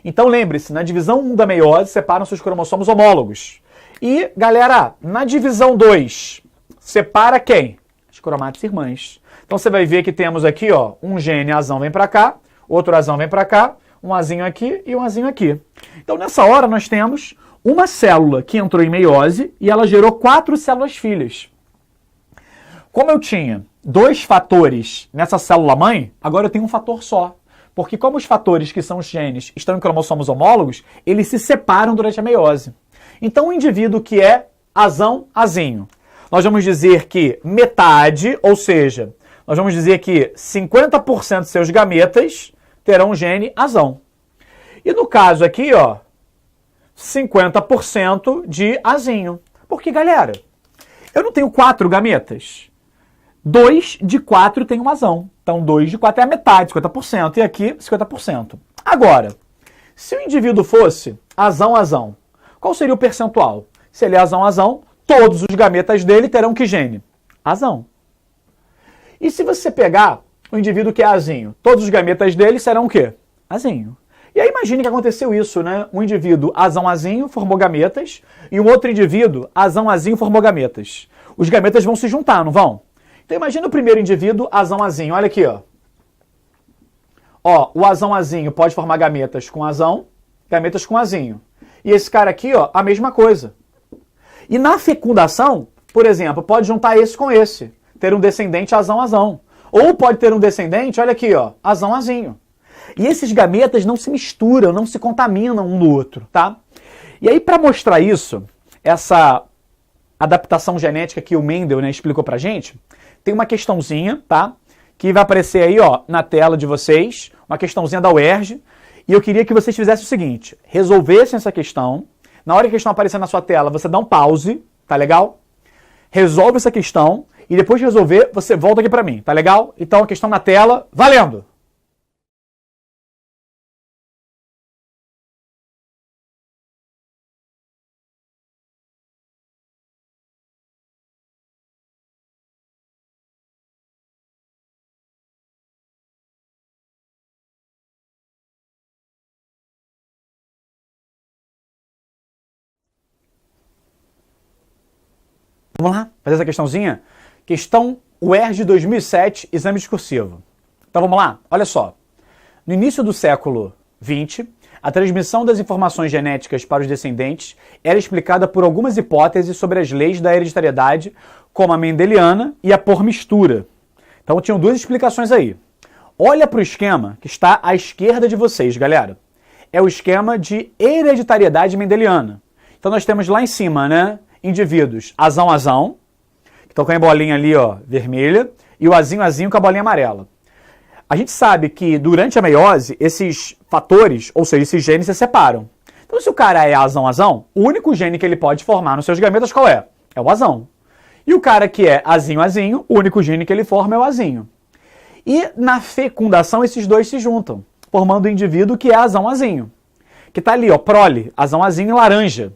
Então, lembre-se, na divisão 1 da meiose, separam-se os cromossomos homólogos. E, galera, na divisão 2, separa quem? As cromátides irmãs. Então, você vai ver que temos aqui, ó, um gene azão vem para cá, outro azão vem para cá, um azinho aqui e um azinho aqui. Então, nessa hora, nós temos uma célula que entrou em meiose e ela gerou 4 células filhas. Como eu tinha 2 fatores nessa célula-mãe, agora eu tenho um fator só. Porque como os fatores, que são os genes, estão em cromossomos homólogos, eles se separam durante a meiose. Então, o indivíduo que é azão-azinho, nós vamos dizer que metade, ou seja, nós vamos dizer que 50% de seus gametas terão um gene azão. E no caso aqui, ó, 50% de azinho. Porque, galera, eu não tenho 4 gametas. 2 de 4 tem um azão. Então, 2 de 4 é a metade, 50%. E aqui, 50%. Agora, se o indivíduo fosse azão-azão, qual seria o percentual? Se ele é azão-azão, todos os gametas dele terão que gene? Azão. E se você pegar o indivíduo que é azinho, todos os gametas dele serão o quê? Azinho. E aí imagine que aconteceu isso, né? Um indivíduo azão-azinho formou gametas e um outro indivíduo azão-azinho formou gametas. Os gametas vão se juntar, não vão? Então imagina o primeiro indivíduo azão-azinho. Olha aqui, ó. Ó, o azão-azinho pode formar gametas com azão, gametas com azinho. E esse cara aqui, ó, a mesma coisa. E na fecundação, por exemplo, pode juntar esse com esse. Ter um descendente azão-azão. Ou pode ter um descendente, olha aqui, ó, azão-azinho. E esses gametas não se misturam, não se contaminam um do outro, tá? E aí, para mostrar isso, essa adaptação genética que o Mendel, né, explicou pra gente, tem uma questãozinha, tá? Que vai aparecer aí, ó, na tela de vocês, uma questãozinha da UERJ, e eu queria que vocês fizessem o seguinte, resolvessem essa questão, na hora que a questão aparecer na sua tela, você dá um pause, tá legal? Resolve essa questão, e depois de resolver, você volta aqui pra mim, tá legal? Então, a questão na tela, valendo! Vamos lá, fazer essa questãozinha? Questão UERJ 2007, exame discursivo. Então vamos lá, olha só. No início do século XX, a transmissão das informações genéticas para os descendentes era explicada por algumas hipóteses sobre as leis da hereditariedade, como a mendeliana e a por mistura. Então tinham 2 explicações aí. Olha para o esquema que está à esquerda de vocês, galera. É o esquema de hereditariedade mendeliana. Então nós temos lá em cima, né? Indivíduos azão-azão, que estão com a bolinha ali, ó, vermelha, e o azinho-azinho com a bolinha amarela. A gente sabe que durante a meiose, esses fatores, ou seja, esses genes se separam. Então, se o cara é azão-azão, o único gene que ele pode formar nos seus gametas qual é? É o azão. E o cara que é azinho-azinho, o único gene que ele forma é o azinho. E na fecundação, esses 2 se juntam, formando o indivíduo que é azão-azinho. Que tá ali, ó, prole, azão-azinho laranja.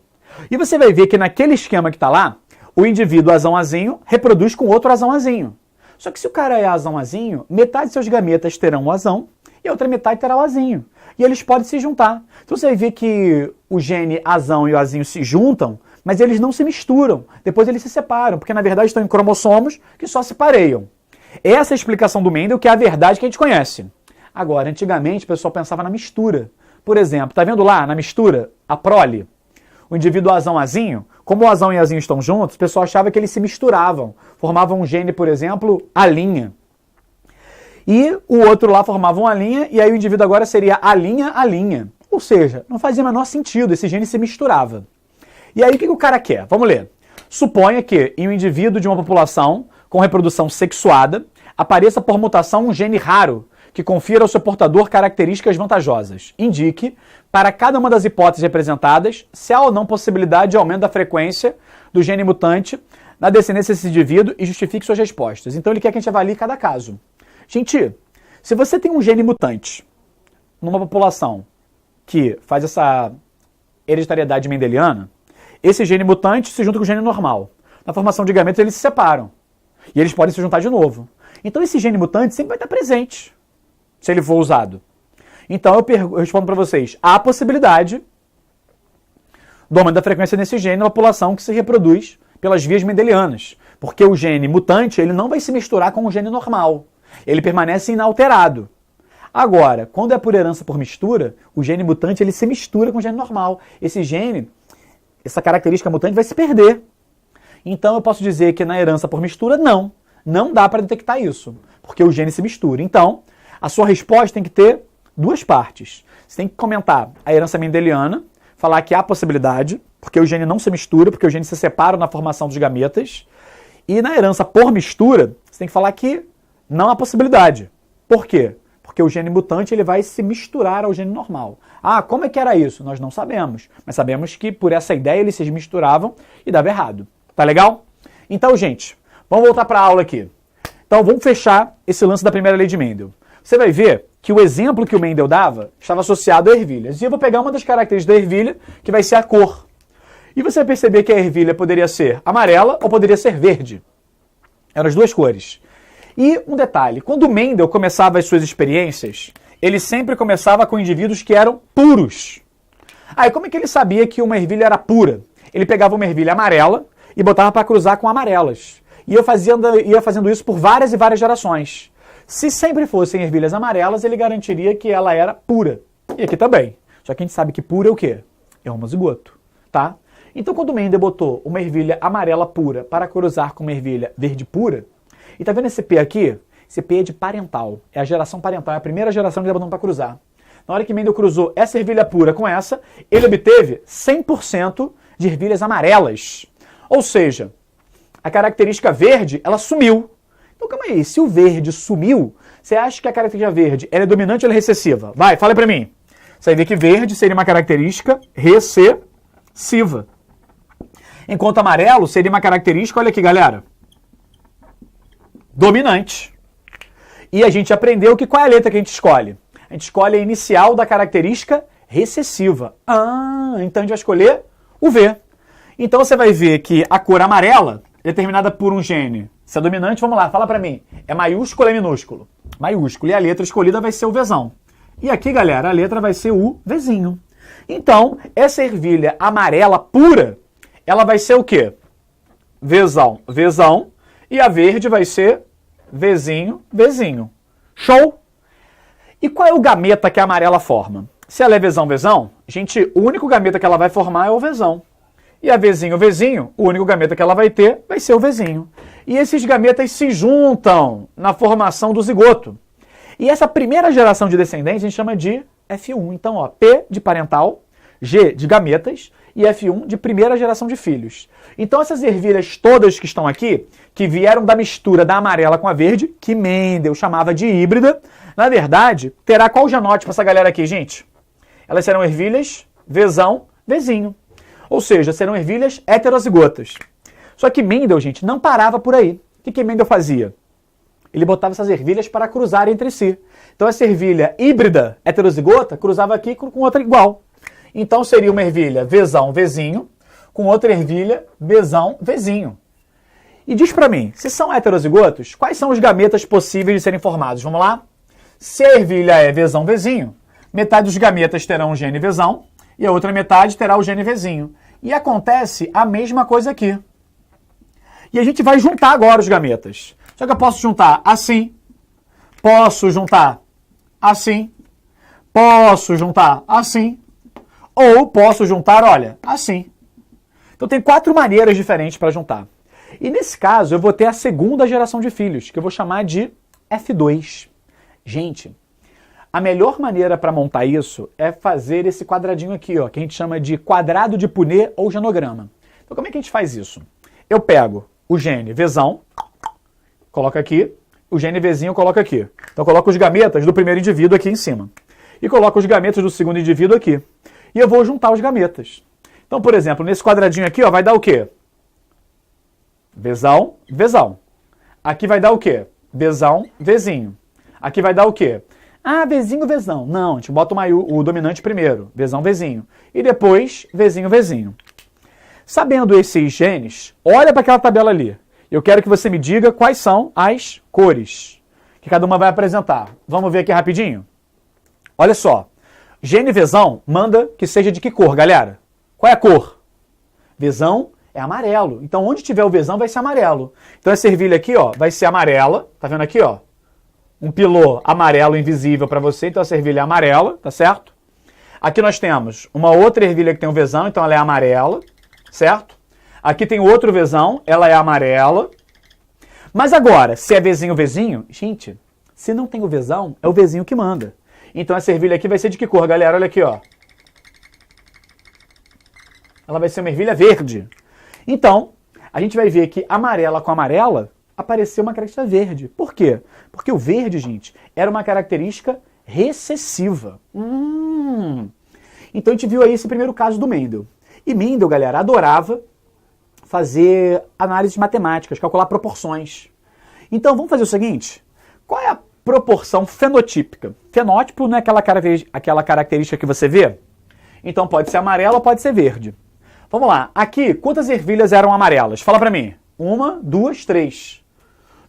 E você vai ver que naquele esquema que está lá, o indivíduo azão-azinho reproduz com outro azão-azinho. Só que se o cara é azão-azinho, metade de seus gametas terão o azão e a outra metade terá o azinho. E eles podem se juntar. Então você vai ver que o gene azão e o azinho se juntam, mas eles não se misturam. Depois eles se separam, porque na verdade estão em cromossomos que só se pareiam. Essa é a explicação do Mendel, que é a verdade que a gente conhece. Agora, antigamente, o pessoal pensava na mistura. Por exemplo, tá vendo lá na mistura, a prole? O indivíduo azão-azinho, como o azão e o azinho estão juntos, o pessoal achava que eles se misturavam. Formavam um gene, por exemplo, a linha. E o outro lá formava uma linha, e aí o indivíduo agora seria a linha. Ou seja, não fazia o menor sentido, esse gene se misturava. E aí o que o cara quer? Vamos ler. Suponha que em um indivíduo de uma população com reprodução sexuada apareça por mutação um gene raro que confira ao seu portador características vantajosas. Indique, para cada uma das hipóteses representadas, se há ou não possibilidade de aumento da frequência do gene mutante na descendência desse indivíduo e justifique suas respostas. Então ele quer que a gente avalie cada caso. Gente, se você tem um gene mutante numa população que faz essa hereditariedade mendeliana, esse gene mutante se junta com o gene normal. Na formação de gametas eles se separam. E eles podem se juntar de novo. Então esse gene mutante sempre vai estar presente, se ele for usado. Então eu respondo para vocês, há a possibilidade do aumento da frequência desse gene na população que se reproduz pelas vias mendelianas. Porque o gene mutante ele não vai se misturar com o gene normal. Ele permanece inalterado. Agora, quando é por herança por mistura, o gene mutante ele se mistura com o gene normal. Esse gene, essa característica mutante vai se perder. Então eu posso dizer que na herança por mistura, não dá para detectar isso, porque o gene se mistura. Então, a sua resposta tem que ter duas partes. Você tem que comentar a herança mendeliana, falar que há possibilidade, porque o gene não se mistura, porque o gene se separa na formação dos gametas. E na herança por mistura, você tem que falar que não há possibilidade. Por quê? Porque o gene mutante ele vai se misturar ao gene normal. Ah, como é que era isso? Nós não sabemos. Mas sabemos que por essa ideia eles se misturavam e dava errado. Tá legal? Então, gente, vamos voltar para a aula aqui. Então, vamos fechar esse lance da primeira lei de Mendel. Você vai ver que o exemplo que o Mendel dava estava associado a ervilhas. E eu vou pegar uma das características da ervilha, que vai ser a cor. E você vai perceber que a ervilha poderia ser amarela ou poderia ser verde. Eram as duas cores. E um detalhe, quando o Mendel começava as suas experiências, ele sempre começava com indivíduos que eram puros. Aí, como é que ele sabia que uma ervilha era pura? Ele pegava uma ervilha amarela e botava para cruzar com amarelas. E ia fazendo isso por várias e várias gerações. Se sempre fossem ervilhas amarelas, ele garantiria que ela era pura. E aqui também. Só que a gente sabe que pura é o quê? É homozigoto, tá? Então, quando o Mendel botou uma ervilha amarela pura para cruzar com uma ervilha verde pura, e tá vendo esse P aqui? Esse P é de parental. É a geração parental, é a primeira geração que ele botou para cruzar. Na hora que Mendel cruzou essa ervilha pura com essa, ele obteve 100% de ervilhas amarelas. Ou seja, a característica verde, ela sumiu. Então, calma aí, se o verde sumiu, você acha que a característica verde ela é dominante ou ela é recessiva? Vai, fala pra mim. Você vai ver que verde seria uma característica recessiva. Enquanto amarelo seria uma característica, olha aqui, galera, dominante. E a gente aprendeu que qual é a letra que a gente escolhe? A gente escolhe a inicial da característica recessiva. Ah, então a gente vai escolher o V. Então você vai ver que a cor amarela é determinada por um gene. Se é dominante, vamos lá, fala pra mim. É maiúsculo ou é minúsculo? Maiúsculo. E a letra escolhida vai ser o Vzão. E aqui, galera, a letra vai ser o Vzinho. Então, essa ervilha amarela pura, ela vai ser o quê? Vzão, Vzão. E a verde vai ser Vzinho, Vzinho. Show? E qual é o gameta que a amarela forma? Se ela é Vzão, Vzão, gente, o único gameta que ela vai formar é o Vzão. E a Vzinho, Vzinho, o único gameta que ela vai ter vai ser o Vzinho. E esses gametas se juntam na formação do zigoto. E essa primeira geração de descendentes a gente chama de F1. Então, ó, P de parental, G de gametas e F1 de primeira geração de filhos. Então, essas ervilhas todas que estão aqui, que vieram da mistura da amarela com a verde, que Mendel chamava de híbrida, na verdade, terá qual genótipo essa galera aqui, gente? Elas serão ervilhas Vzão, Vzinho. Ou seja, serão ervilhas heterozigotas. Só que Mendel, gente, não parava por aí. O que Mendel fazia? Ele botava essas ervilhas para cruzar entre si. Então essa ervilha híbrida heterozigota cruzava aqui com outra igual. Então seria uma ervilha Vzão, Vzinho, com outra ervilha Vzão, Vzinho. E diz pra mim, se são heterozigotos, quais são os gametas possíveis de serem formados? Vamos lá? Se a ervilha é Vzão, Vzinho, metade dos gametas terão o gene Vzão e a outra metade terá o gene Vzinho. E acontece a mesma coisa aqui. E a gente vai juntar agora os gametas. Só que eu posso juntar assim, posso juntar assim. Posso juntar assim. Ou posso juntar, olha, assim. Então tem 4 maneiras diferentes para juntar. E nesse caso eu vou ter a segunda geração de filhos, que eu vou chamar de F2. Gente, a melhor maneira para montar isso é fazer esse quadradinho aqui, ó, que a gente chama de quadrado de Punnett ou genograma. Então como é que a gente faz isso? Eu pego o gene Vzão, coloco aqui, o gene Vzinho eu coloco aqui. Então eu coloco os gametas do primeiro indivíduo aqui em cima. E coloco os gametas do segundo indivíduo aqui. E eu vou juntar os gametas. Então, por exemplo, nesse quadradinho aqui, ó, vai dar o quê? Vzão, Vzão. Aqui vai dar o quê? Vzão, Vzinho. Aqui vai dar o quê? Ah, Vzinho, Vzão. Não, a gente bota o dominante primeiro. Vzão, Vzinho. E depois, Vzinho, Vzinho. Sabendo esses genes, olha para aquela tabela ali. Eu quero que você me diga quais são as cores que cada uma vai apresentar. Vamos ver aqui rapidinho? Olha só. Gene Vzão manda que seja de que cor, galera? Qual é a cor? Vzão é amarelo. Então, onde tiver o Vzão vai ser amarelo. Então, essa ervilha aqui, ó, vai ser amarela. Tá vendo aqui, ó? Um pilô amarelo invisível para você. Então, essa ervilha é amarela, tá certo? Aqui nós temos uma outra ervilha que tem um Vzão, então ela é amarela, certo? Aqui tem outro Vzão, ela é amarela. Mas agora, se é Vzinho, Vzinho, gente, se não tem o Vzão, é o Vzinho que manda. Então, essa ervilha aqui vai ser de que cor, galera? Olha aqui, ó. Ela vai ser uma ervilha verde. Então, a gente vai ver que amarela com amarela apareceu uma característica verde. Por quê? Porque o verde, gente, era uma característica recessiva. Então, a gente viu aí esse primeiro caso do Mendel. E Mendel, galera, adorava fazer análises matemáticas, calcular proporções. Então, vamos fazer o seguinte. Qual é a proporção fenotípica? Fenótipo não é aquela característica que você vê? Então pode ser amarela ou pode ser verde. Vamos lá. Aqui, quantas ervilhas eram amarelas? Fala pra mim. 1, 2, 3.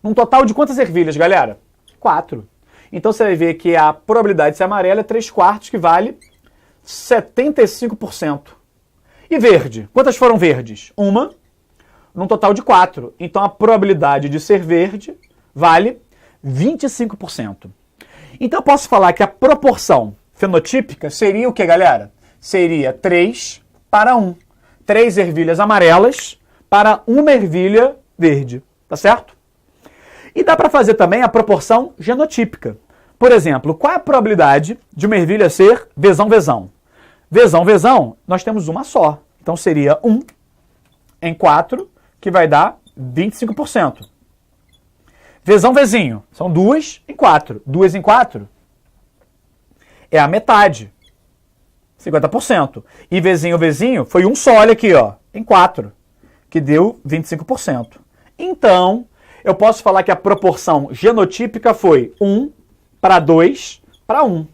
Num total de quantas ervilhas, galera? 4. Então você vai ver que a probabilidade de ser amarela é 3/4, que vale 75%. E verde? Quantas foram verdes? 1, num total de 4. Então a probabilidade de ser verde vale 25%. Então eu posso falar que a proporção fenotípica seria o que, galera? Seria 3:1. 3 ervilhas amarelas para 1 ervilha verde, tá certo? E dá para fazer também a proporção genotípica. Por exemplo, qual é a probabilidade de uma ervilha ser Vzão, Vzão? Vzão, Vzão, nós temos uma só. Então seria 1 em 4, que vai dar 25%. Vzão, Vzinho, são 2 em 4. 2 em 4 é a metade, 50%. E Vzinho, Vzinho foi um só, olha aqui, ó, em 4, que deu 25%. Então, eu posso falar que a proporção genotípica foi 1:2:1.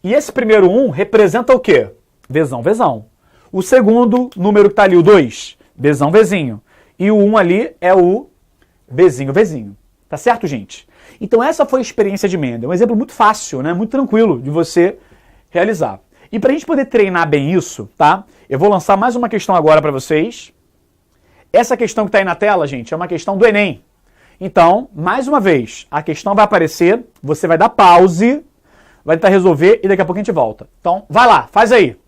E esse primeiro 1 representa o quê? Vzão, Vzão. O segundo número que está ali, o 2, Vzão, Vzinho. E o 1 ali é o Vzinho, Vzinho. Tá certo, gente? Então essa foi a experiência de Mendel. Um exemplo muito fácil, né? Muito tranquilo de você realizar. E para a gente poder treinar bem isso, tá? Eu vou lançar mais uma questão agora para vocês. Essa questão que está aí na tela, gente, é uma questão do Enem. Então, mais uma vez, a questão vai aparecer, você vai dar pause, vai tentar resolver e daqui a pouco a gente volta. Então, vai lá, faz aí.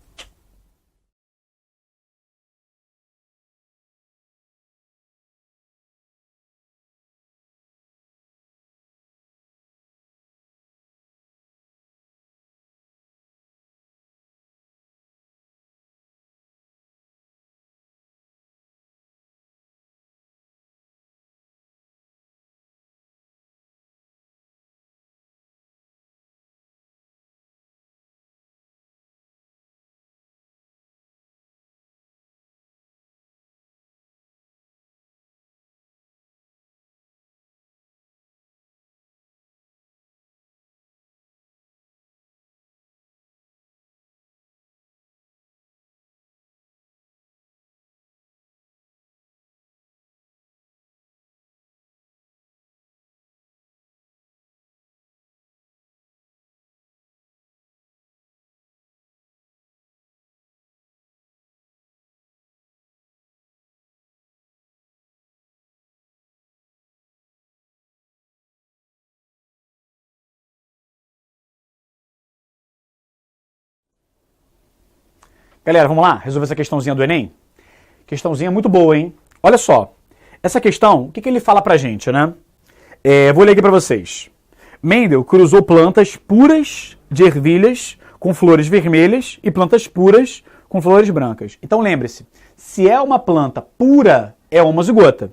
Galera, vamos lá? Resolver essa questãozinha do Enem? Questãozinha muito boa, hein? Olha só. Essa questão, o que ele fala pra gente, né? Vou ler aqui pra vocês. Mendel cruzou plantas puras de ervilhas com flores vermelhas e plantas puras com flores brancas. Então lembre-se, se é uma planta pura, é homozigota.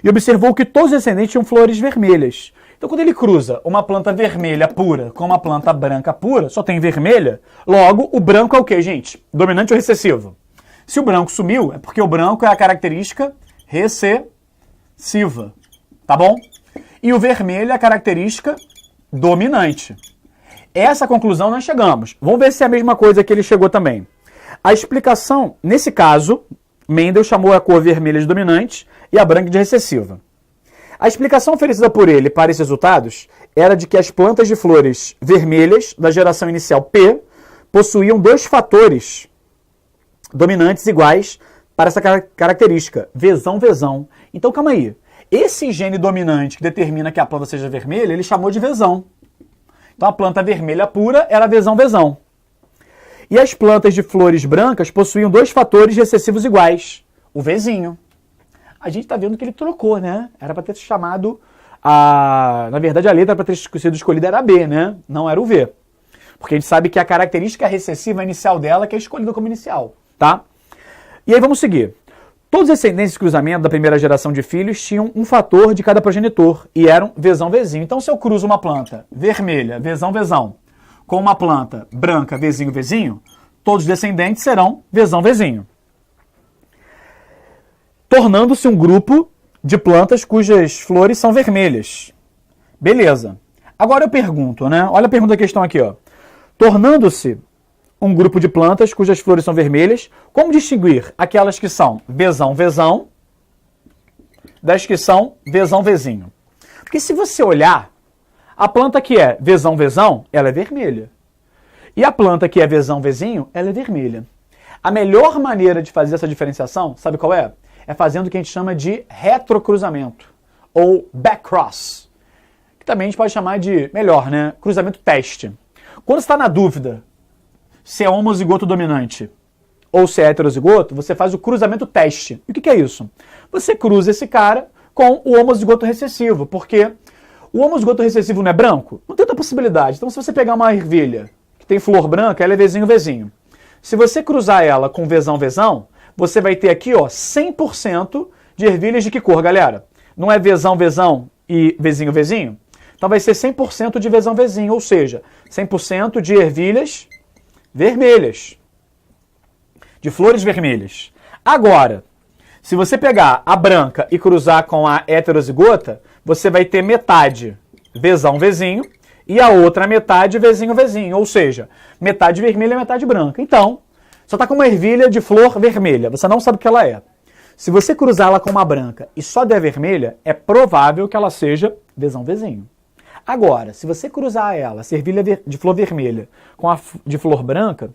E observou que todos os descendentes tinham flores vermelhas. Então quando ele cruza uma planta vermelha pura com uma planta branca pura, só tem vermelha, logo o branco é o quê, gente? Dominante ou recessivo? Se o branco sumiu, é porque o branco é a característica recessiva, tá bom? E o vermelho é a característica dominante. Essa conclusão nós chegamos. Vamos ver se é a mesma coisa que ele chegou também. A explicação, nesse caso, Mendel chamou a cor vermelha de dominante e a branca de recessiva. A explicação oferecida por ele para esses resultados era de que as plantas de flores vermelhas da geração inicial P possuíam dois fatores dominantes iguais para essa característica, vesão-vesão. Então, calma aí. Esse gene dominante que determina que a planta seja vermelha, ele chamou de vesão. Então, a planta vermelha pura era vesão-vesão. E as plantas de flores brancas possuíam dois fatores recessivos iguais, o Vzinho. A gente está vendo que ele trocou, né? Era para ter chamado na verdade, a letra para ter sido escolhida era B, né? Não era o V. Porque a gente sabe que a característica recessiva inicial dela que é escolhida como inicial, tá? E aí vamos seguir. Todos os descendentes de cruzamento da primeira geração de filhos tinham um fator de cada progenitor e eram vesão-vezinho. Então, se eu cruzo uma planta vermelha, vesão-vesão, com uma planta branca, vezinho-vezinho, todos os descendentes serão vesão-vezinho, tornando-se um grupo de plantas cujas flores são vermelhas. Beleza. Agora eu pergunto, né? Olha a pergunta da questão aqui, ó. Tornando-se um grupo de plantas cujas flores são vermelhas, como distinguir aquelas que são vesão-vesão das que são vesão-vezinho? Porque se você olhar, a planta que é vesão-vesão, ela é vermelha. E a planta que é vesão-vezinho, ela é vermelha. A melhor maneira de fazer essa diferenciação, sabe qual é? É fazendo o que a gente chama de retrocruzamento, ou backcross, que também a gente pode chamar de, melhor, né? Cruzamento teste. Quando você está na dúvida se é homozigoto dominante ou se é heterozigoto, você faz o cruzamento teste. E o que é isso? Você cruza esse cara com o homozigoto recessivo, porque o homozigoto recessivo não é branco? Não tem outra possibilidade. Então, se você pegar uma ervilha que tem flor branca, ela é vezinho-vezinho. Se você cruzar ela com vesão-vesão, você vai ter aqui, ó, 100% de ervilhas de que cor, galera? Não é vesão-vesão e vezinho-vezinho? Então vai ser 100% de vesão-vezinho, ou seja, 100% de ervilhas vermelhas, de flores vermelhas. Agora, se você pegar a branca e cruzar com a heterozigota, você vai ter metade vesão-vezinho e a outra metade vezinho-vezinho, ou seja, metade vermelha e metade branca. Então, só está com uma ervilha de flor vermelha, você não sabe o que ela é. Se você cruzá-la com uma branca e só der vermelha, é provável que ela seja vesão-vezinho. Agora, se você cruzar ela, essa ervilha de flor vermelha, com a de flor branca,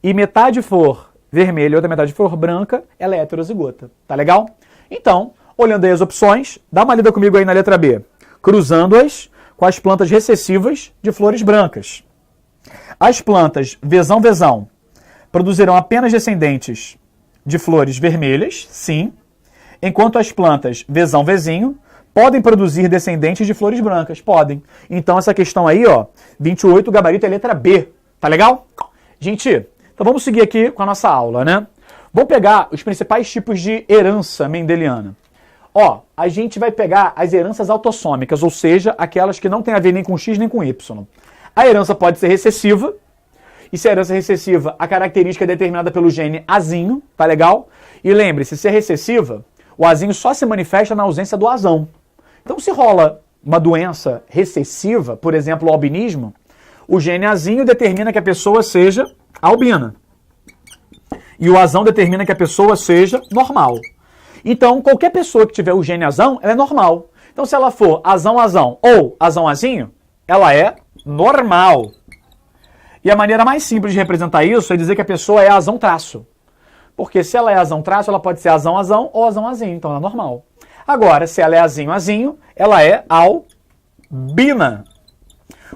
e metade flor vermelha e outra metade flor branca, ela é heterozigota. Tá legal? Então, olhando aí as opções, dá uma lida comigo aí na letra B. Cruzando-as com as plantas recessivas de flores brancas. As plantas vesão-vesão produzirão apenas descendentes de flores vermelhas, sim, enquanto as plantas vesão-vezinho podem produzir descendentes de flores brancas. Podem. Então essa questão aí, ó, 28, o gabarito é letra B. Tá legal? Gente, então vamos seguir aqui com a nossa aula, né? Vamos pegar os principais tipos de herança mendeliana. Ó, a gente vai pegar as heranças autossômicas, ou seja, aquelas que não tem a ver nem com X nem com Y. A herança pode ser recessiva, e se a herança é recessiva, a característica é determinada pelo gene azinho, tá legal? E lembre-se, se é recessiva, o azinho só se manifesta na ausência do azão. Então, se rola uma doença recessiva, por exemplo, o albinismo, o gene azinho determina que a pessoa seja albina. E o azão determina que a pessoa seja normal. Então, qualquer pessoa que tiver o gene azão, ela é normal. Então, se ela for azão-azão ou azão-azinho, ela é normal. E a maneira mais simples de representar isso é dizer que a pessoa é azão-traço. Porque se ela é azão-traço, ela pode ser azão-azão ou azão-azinho. Então, ela é normal. Agora, se ela é azinho-azinho, ela é albina.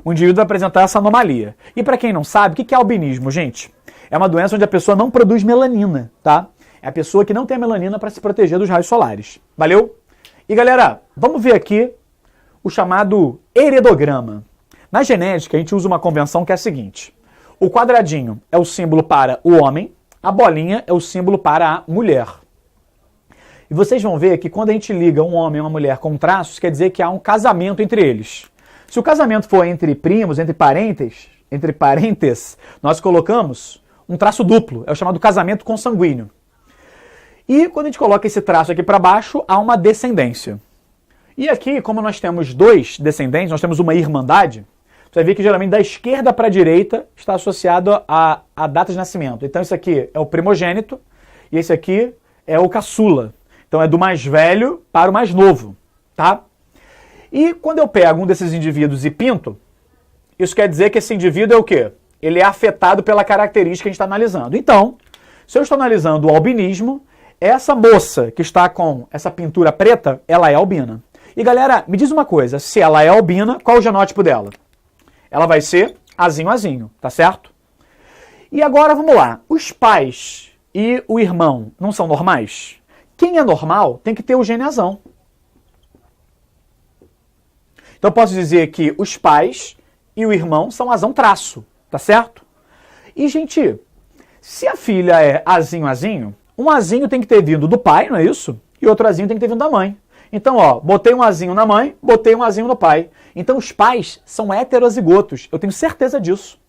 o indivíduo vai apresentar essa anomalia. E para quem não sabe, o que é albinismo, gente? É uma doença onde a pessoa não produz melanina, tá? É a pessoa que não tem a melanina para se proteger dos raios solares. Valeu? E galera, vamos ver aqui o chamado heredograma. Na genética, a gente usa uma convenção que é a seguinte. O quadradinho é o símbolo para o homem, a bolinha é o símbolo para a mulher. E vocês vão ver que quando a gente liga um homem e uma mulher com traços, quer dizer que há um casamento entre eles. Se o casamento for entre primos, entre parentes, nós colocamos um traço duplo, é o chamado casamento consanguíneo. E quando a gente coloca esse traço aqui para baixo, há uma descendência. E aqui, como nós temos dois descendentes, nós temos uma irmandade, você vai ver que geralmente da esquerda para a direita está associado a data de nascimento. Então esse aqui é o primogênito e esse aqui é o caçula. Então é do mais velho para o mais novo, tá? E quando eu pego um desses indivíduos e pinto, isso quer dizer que esse indivíduo é o quê? Ele é afetado pela característica que a gente está analisando. Então, se eu estou analisando o albinismo, essa moça que está com essa pintura preta, ela é albina. E galera, me diz uma coisa, se ela é albina, qual é o genótipo dela? Ela vai ser azinho, tá certo? E agora vamos lá, os pais e o irmão não são normais? Quem é normal tem que ter o gene azão. Então eu posso dizer que os pais e o irmão são azão traço, tá certo? E gente, se a filha é azinho, um azinho tem que ter vindo do pai, não é isso? E outro azinho tem que ter vindo da mãe. Então, ó, botei um azinho na mãe, botei um azinho no pai. Então os pais são heterozigotos, eu tenho certeza disso.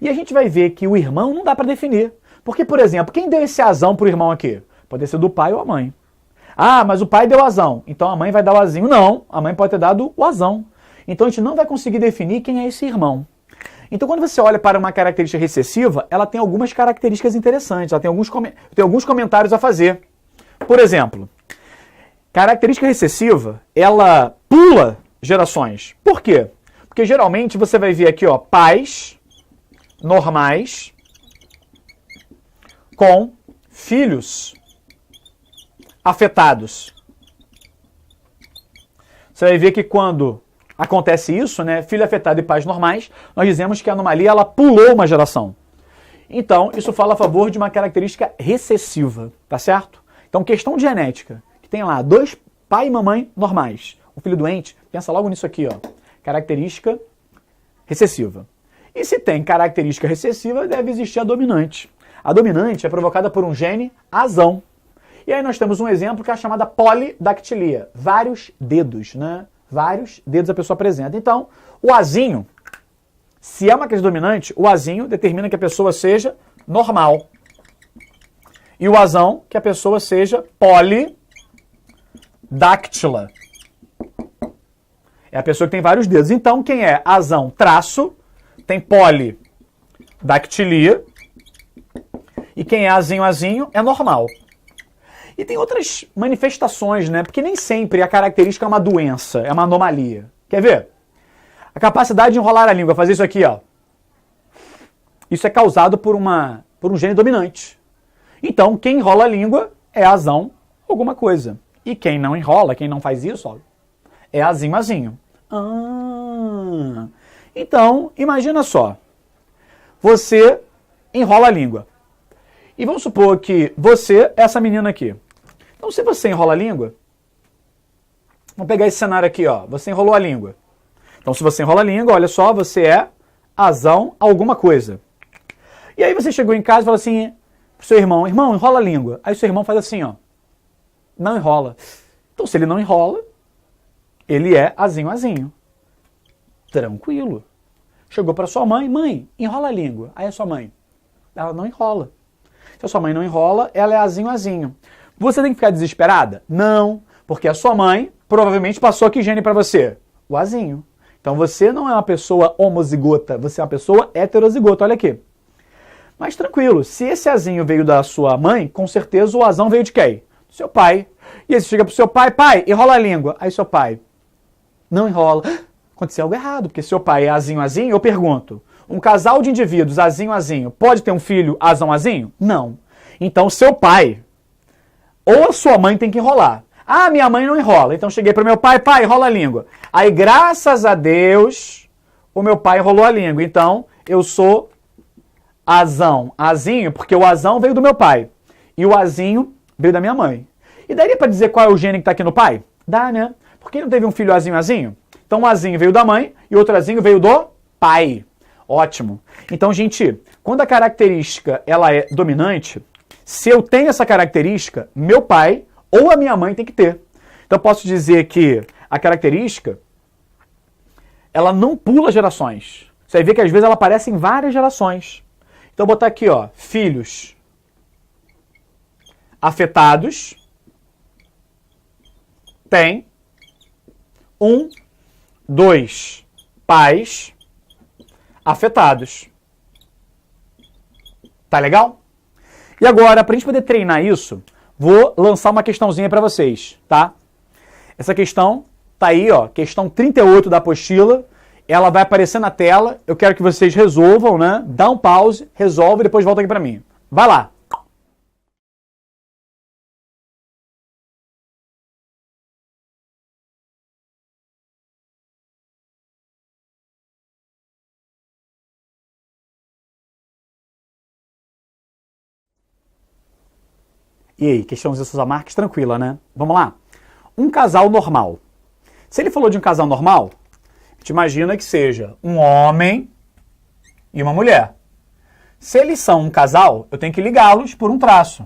E a gente vai ver que o irmão não dá para definir. Porque, por exemplo, quem deu esse azão pro irmão aqui? Pode ser do pai ou a mãe. Ah, mas o pai deu azão, então a mãe vai dar o azinho. Não, a mãe pode ter dado o azão. Então a gente não vai conseguir definir quem é esse irmão. Então quando você olha para uma característica recessiva, ela tem algumas características interessantes, ela tem alguns comentários a fazer. Por exemplo, característica recessiva, ela pula gerações. Por quê? Porque geralmente você vai ver aqui, ó, pais normais com filhos afetados. Você vai ver que quando acontece isso, né, filho afetado e pais normais, nós dizemos que a anomalia ela pulou uma geração. Então, isso fala a favor de uma característica recessiva, tá certo? Então, questão de genética, que tem lá dois pai e mamãe normais. O filho doente, pensa logo nisso aqui, ó, característica recessiva. E se tem característica recessiva, deve existir a dominante. A dominante é provocada por um gene azão. E aí nós temos um exemplo que é a chamada polidactilia. Vários dedos, né? Vários dedos a pessoa apresenta. Então, o azinho, se é uma crise dominante, o azinho determina que a pessoa seja normal. E o azão, que a pessoa seja polidactila. É a pessoa que tem vários dedos. Então, quem é azão traço, tem polidactilia. E quem é azinho é normal. E tem outras manifestações, né? Porque nem sempre a característica é uma doença, é uma anomalia. Quer ver? A capacidade de enrolar a língua, fazer isso aqui, ó. Isso é causado por um gene dominante. Então, quem enrola a língua é azão alguma coisa. E quem não enrola, quem não faz isso, ó, é azinho. Ah, então, imagina só. Você enrola a língua. E vamos supor que você é essa menina aqui. Então, se você enrola a língua, vamos pegar esse cenário aqui, ó. Você enrolou a língua. Então, se você enrola a língua, olha só, você é azão alguma coisa. E aí você chegou em casa e falou assim pro seu irmão, enrola a língua. Aí seu irmão faz assim, ó. Não enrola. Então, se ele não enrola, ele é azinho. Tranquilo. Chegou para sua mãe, enrola a língua. Aí a sua mãe, ela não enrola. Se a sua mãe não enrola, ela é azinho. Você tem que ficar desesperada? Não, porque a sua mãe provavelmente passou que gene para você? O azinho. Então você não é uma pessoa homozigota, você é uma pessoa heterozigota, olha aqui. Mas tranquilo, se esse azinho veio da sua mãe, com certeza o azão veio de quem? Do seu pai. E aí você chega pro seu pai, enrola a língua. Aí seu pai não enrola. Aconteceu algo errado, porque seu pai é azinho, eu pergunto, um casal de indivíduos azinho, pode ter um filho azão? Não. Então seu pai ou a sua mãe tem que enrolar. Ah, minha mãe não enrola. Então cheguei para meu pai, enrola a língua. Aí graças a Deus, o meu pai enrolou a língua. Então, eu sou azão. Azinho, porque o azão veio do meu pai. E o azinho veio da minha mãe. E daria para dizer qual é o gene que está aqui no pai? Dá, né? Porque não teve um filho azinho, azinho? Então, um azinho veio da mãe e outro azinho veio do pai. Ótimo. Então, gente, quando a característica ela é dominante, se eu tenho essa característica, meu pai ou a minha mãe tem que ter. Então, eu posso dizer que a característica, ela não pula gerações. Você vai ver que às vezes ela aparece em várias gerações. Então, eu vou botar aqui, ó, filhos afetados tem 1, 2 pais afetados. Tá legal? E agora, para a gente poder treinar isso, vou lançar uma questãozinha para vocês, tá? Essa questão tá aí, ó, questão 38 da apostila. Ela vai aparecer na tela. Eu quero que vocês resolvam, né? Dá um pause, resolve e depois volta aqui para mim. Vai lá. E aí, questãozinha Souza Marques, tranquila, né? Vamos lá. Um casal normal. Se ele falou de um casal normal, a gente imagina que seja um homem e uma mulher. Se eles são um casal, eu tenho que ligá-los por um traço,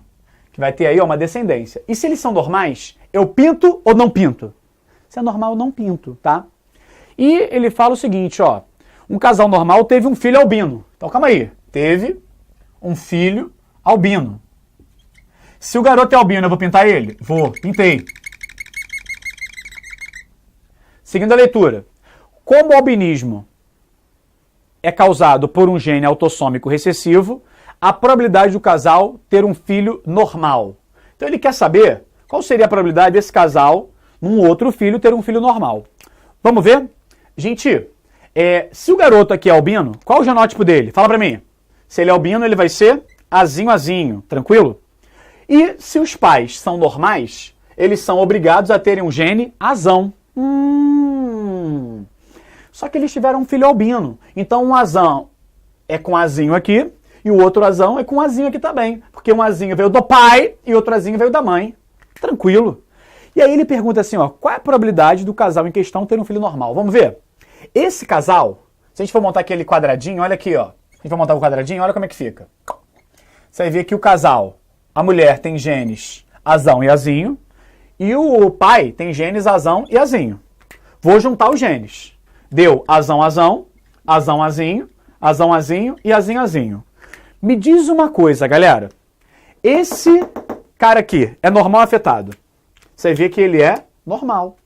que vai ter aí ó, uma descendência. E se eles são normais, eu pinto ou não pinto? Se é normal, eu não pinto, tá? E ele fala o seguinte, ó. Um casal normal teve um filho albino. Então, calma aí. Teve um filho albino. Se o garoto é albino, eu vou pintar ele? Vou, pintei. Seguindo a leitura. Como o albinismo é causado por um gene autossômico recessivo, a probabilidade do casal ter um filho normal. Então ele quer saber qual seria a probabilidade desse casal, num outro filho, ter um filho normal. Vamos ver? Gente, se o garoto aqui é albino, qual é o genótipo dele? Fala pra mim. Se ele é albino, ele vai ser azinho, azinho. Tranquilo? E se os pais são normais, eles são obrigados a terem um gene azão. Só que eles tiveram um filho albino. Então um azão é com azinho aqui e o outro azão é com azinho aqui também. Porque um azinho veio do pai e outro azinho veio da mãe. Tranquilo. E aí ele pergunta assim, ó, qual é a probabilidade do casal em questão ter um filho normal? Vamos ver? Esse casal, se a gente for montar aquele quadradinho, olha aqui, ó. A gente vai montar o quadradinho, olha como é que fica. Você vai ver que o casal, a mulher tem genes azão e azinho, e o pai tem genes azão e azinho. Vou juntar os genes. Deu azão, azão, azão, azinho, azão, azinho e azinho, azinho. Me diz uma coisa, galera. Esse cara aqui é normal ou afetado? Você vê que ele é normal,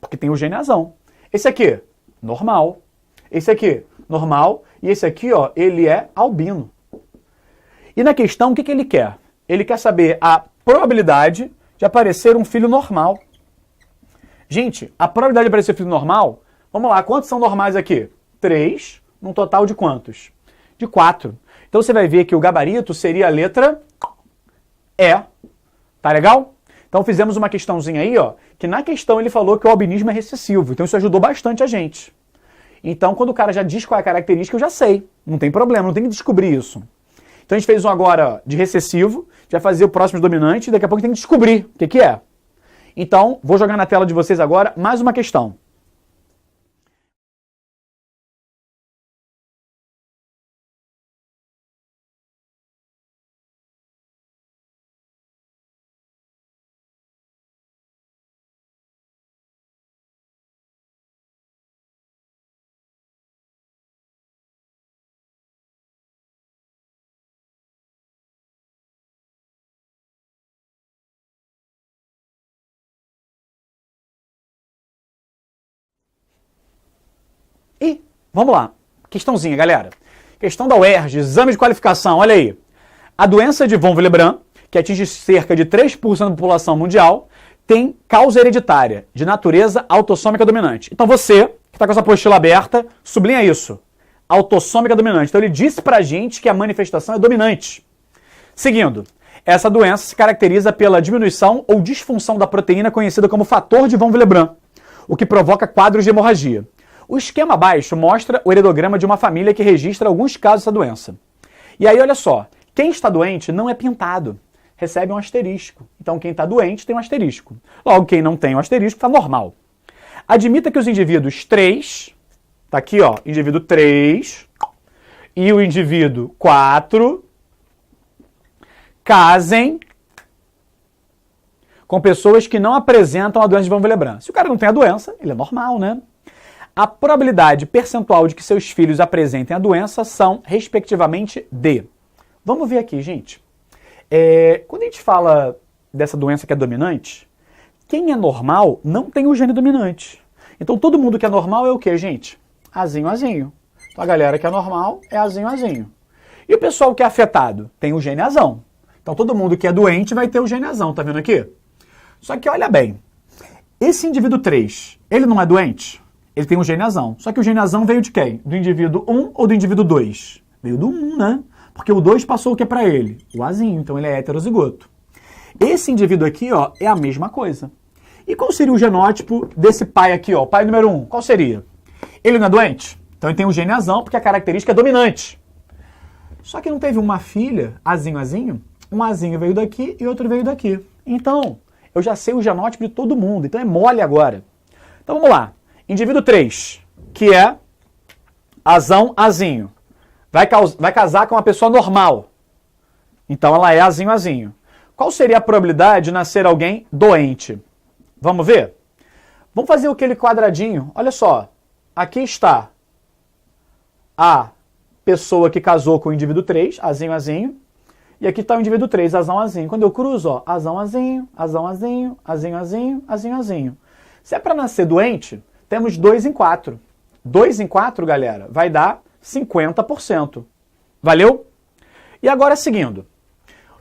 porque tem o gene azão. Esse aqui, normal. Esse aqui, normal. E esse aqui, ó, ele é albino. E na questão, o que ele quer? Ele quer saber a probabilidade de aparecer um filho normal. Gente, a probabilidade de aparecer filho normal, vamos lá, quantos são normais aqui? 3, num total de quantos? De 4. Então você vai ver que o gabarito seria a letra E. Tá legal? Então fizemos uma questãozinha aí, ó, que na questão ele falou que o albinismo é recessivo. Então isso ajudou bastante a gente. Então quando o cara já diz qual é a característica, eu já sei. Não tem problema, não tem que descobrir isso. Então a gente fez um agora de recessivo, já fazer o próximo dominante, e daqui a pouco tem que descobrir o que é. Então, vou jogar na tela de vocês agora mais uma questão. E vamos lá. Questãozinha, galera. Questão da UERJ, exame de qualificação, olha aí. A doença de von Willebrand, que atinge cerca de 3% da população mundial, tem causa hereditária, de natureza autossômica dominante. Então você, que está com essa apostila aberta, sublinha isso. Autossômica dominante. Então ele disse pra gente que a manifestação é dominante. Seguindo, essa doença se caracteriza pela diminuição ou disfunção da proteína conhecida como fator de von Willebrand, o que provoca quadros de hemorragia. O esquema abaixo mostra o heredograma de uma família que registra alguns casos dessa doença. E aí, olha só, quem está doente não é pintado, recebe um asterisco. Então, quem está doente tem um asterisco. Logo, quem não tem um asterisco está normal. Admita que os indivíduos 3, tá aqui, ó, indivíduo 3 e o indivíduo 4 casem com pessoas que não apresentam a doença de Van Willebrand. Se o cara não tem a doença, ele é normal, né? A probabilidade percentual de que seus filhos apresentem a doença são, respectivamente, de... Vamos ver aqui, gente. Quando a gente fala dessa doença que é dominante, quem é normal não tem o gene dominante. Então, todo mundo que é normal é o quê, gente? Azinho, azinho. Então, a galera que é normal é azinho, azinho. E o pessoal que é afetado tem o gene azão. Então, todo mundo que é doente vai ter o gene azão, tá vendo aqui? Só que, olha bem, esse indivíduo 3, ele não é doente? Ele tem um gene azão. Só que o gene azão veio de quem? Do indivíduo 1 ou do indivíduo 2? Veio do 1, né? Porque o 2 passou o que para ele? O azinho, então ele é heterozigoto. Esse indivíduo aqui, ó, é a mesma coisa. E qual seria o genótipo desse pai aqui, ó, o pai número 1? Qual seria? Ele não é doente? Então ele tem um gene azão porque a característica é dominante. Só que não teve uma filha, azinho, azinho? Um azinho veio daqui e outro veio daqui. Então, eu já sei o genótipo de todo mundo, então é mole agora. Então vamos lá. Indivíduo 3, que é azão, azinho. Vai casar com uma pessoa normal. Então ela é azinho, azinho. Qual seria a probabilidade de nascer alguém doente? Vamos ver? Vamos fazer aquele quadradinho. Olha só. Aqui está a pessoa que casou com o indivíduo 3, azinho, azinho. E aqui está o indivíduo 3, azão, azinho. Quando eu cruzo, ó, azão, azinho, azão, azinho, azinho, azinho, azinho, azinho. Se é para nascer doente, temos 2 em 4. 2 em 4, galera, vai dar 50%. Valeu? E agora, seguindo.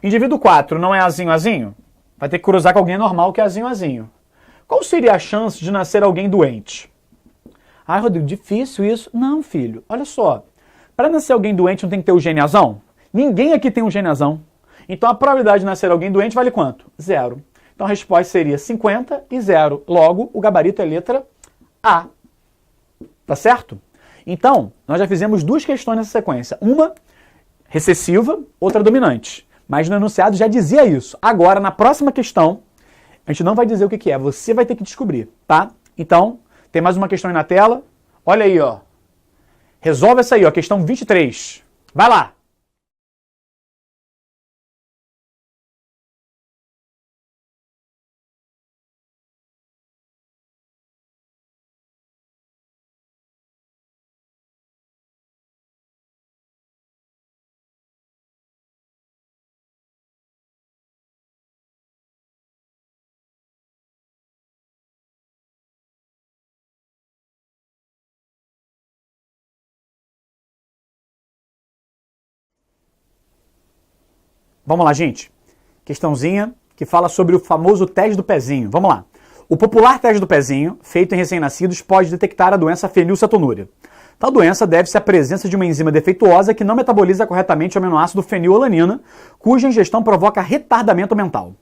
Indivíduo 4 não é azinho, azinho? Vai ter que cruzar com alguém normal que é azinho, azinho. Qual seria a chance de nascer alguém doente? Ah, Rodrigo, difícil isso. Não, filho, olha só. Para nascer alguém doente não tem que ter o gene azão? Ninguém aqui tem um gene azão. Então a probabilidade de nascer alguém doente vale quanto? 0. Então a resposta seria 50 e 0. Logo, o gabarito é letra A. Tá certo? Então, nós já fizemos 2 questões nessa sequência. Uma recessiva, outra dominante. Mas no enunciado já dizia isso. Agora, na próxima questão, a gente não vai dizer o que é. Você vai ter que descobrir, tá? Então, tem mais uma questão aí na tela. Olha aí, ó. Resolve essa aí, ó. Questão 23. Vai lá! Vamos lá, gente. Questãozinha que fala sobre o famoso teste do pezinho. Vamos lá. O popular teste do pezinho, feito em recém-nascidos, pode detectar a doença fenilcetonúria. Tal doença deve-se à presença de uma enzima defeituosa que não metaboliza corretamente o aminoácido fenilalanina, cuja ingestão provoca retardamento mental.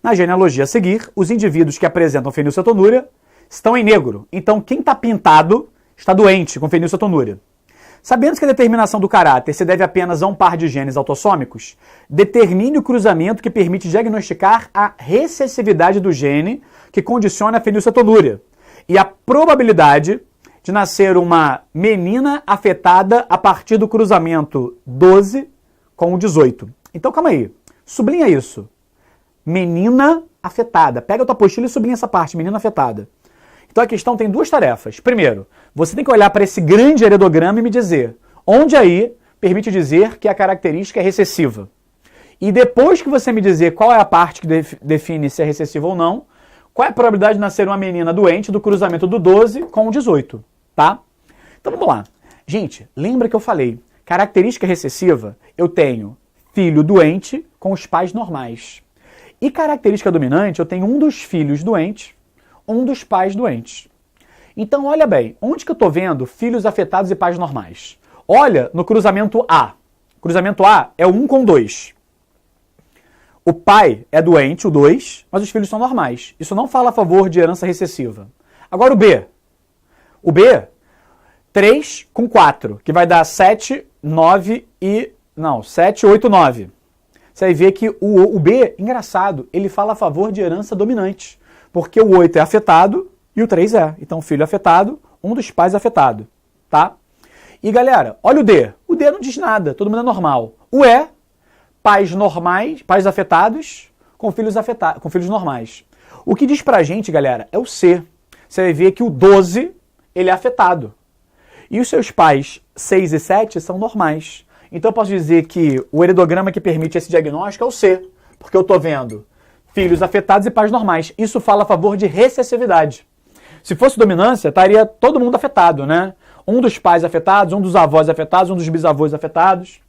Na genealogia a seguir, os indivíduos que apresentam fenilcetonúria estão em negro. Então, quem está pintado está doente com fenilcetonúria. Sabendo que a determinação do caráter se deve apenas a um par de genes autossômicos, determine o cruzamento que permite diagnosticar a recessividade do gene que condiciona a fenilcetonúria e a probabilidade de nascer uma menina afetada a partir do cruzamento 12 com o 18. Então, calma aí. Sublinha isso. Menina afetada. Pega a tua apostila e sublinha essa parte, menina afetada. Então a questão tem 2 tarefas. Primeiro, você tem que olhar para esse grande heredograma e me dizer onde aí permite dizer que a característica é recessiva. E depois que você me dizer qual é a parte que define se é recessiva ou não, qual é a probabilidade de nascer uma menina doente do cruzamento do 12 com o 18, tá? Então vamos lá. Gente, lembra que eu falei, característica recessiva, eu tenho filho doente com os pais normais. E característica dominante, eu tenho um dos filhos doentes, um dos pais doentes. Então, olha bem, onde que eu estou vendo filhos afetados e pais normais? Olha no cruzamento A. O cruzamento A é o 1 com 2. O pai é doente, o 2, mas os filhos são normais. Isso não fala a favor de herança recessiva. Agora o B. O B, 3 com 4, que vai dar 7, 9 e... Não, 7, 8, 9. Você vai ver que o B, engraçado, ele fala a favor de herança dominante. Porque o 8 é afetado e o 3 é. Então, filho afetado, um dos pais afetado, tá? E, galera, olha o D. O D não diz nada, todo mundo é normal. O E, pais normais, pais afetados com filhos normais. O que diz pra gente, galera, é o C. Você vai ver que o 12, ele é afetado. E os seus pais 6 e 7 são normais. Então eu posso dizer que o heredograma que permite esse diagnóstico é o C, porque eu estou vendo filhos afetados e pais normais. Isso fala a favor de recessividade. Se fosse dominância, estaria todo mundo afetado, né? Um dos pais afetados, um dos avós afetados, um dos bisavós afetados.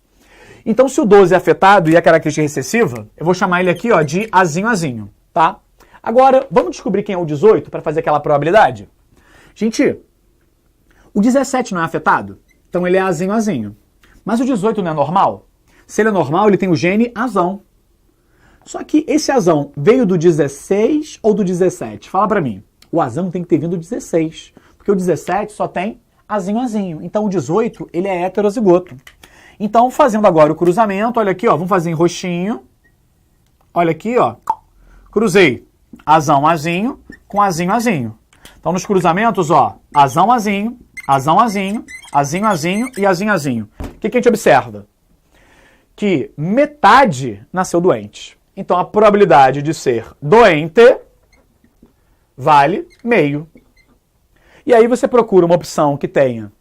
Então, se o 12 é afetado e é característica recessiva, eu vou chamar ele aqui ó, de Azinho, Azinho, tá? Agora, vamos descobrir quem é o 18 para fazer aquela probabilidade? Gente, o 17 não é afetado? Então ele é Azinho, Azinho. Mas o 18 não é normal? Se ele é normal, ele tem o gene Azão. Só que esse Azão veio do 16 ou do 17? Fala pra mim. O Azão tem que ter vindo do 16. Porque o 17 só tem Azinho, Azinho. Então o 18, ele é heterozigoto. Então, fazendo agora o cruzamento, olha aqui, ó, vamos fazer em roxinho. Olha aqui, ó. Cruzei Azão, Azinho com Azinho, Azinho. Então, nos cruzamentos, ó, Azão, Azinho, Azão, Azinho, Azinho, Azinho e Azinho, Azinho. O que a gente observa? Que metade nasceu doente. Então, a probabilidade de ser doente vale meio. E aí você procura uma opção que tenha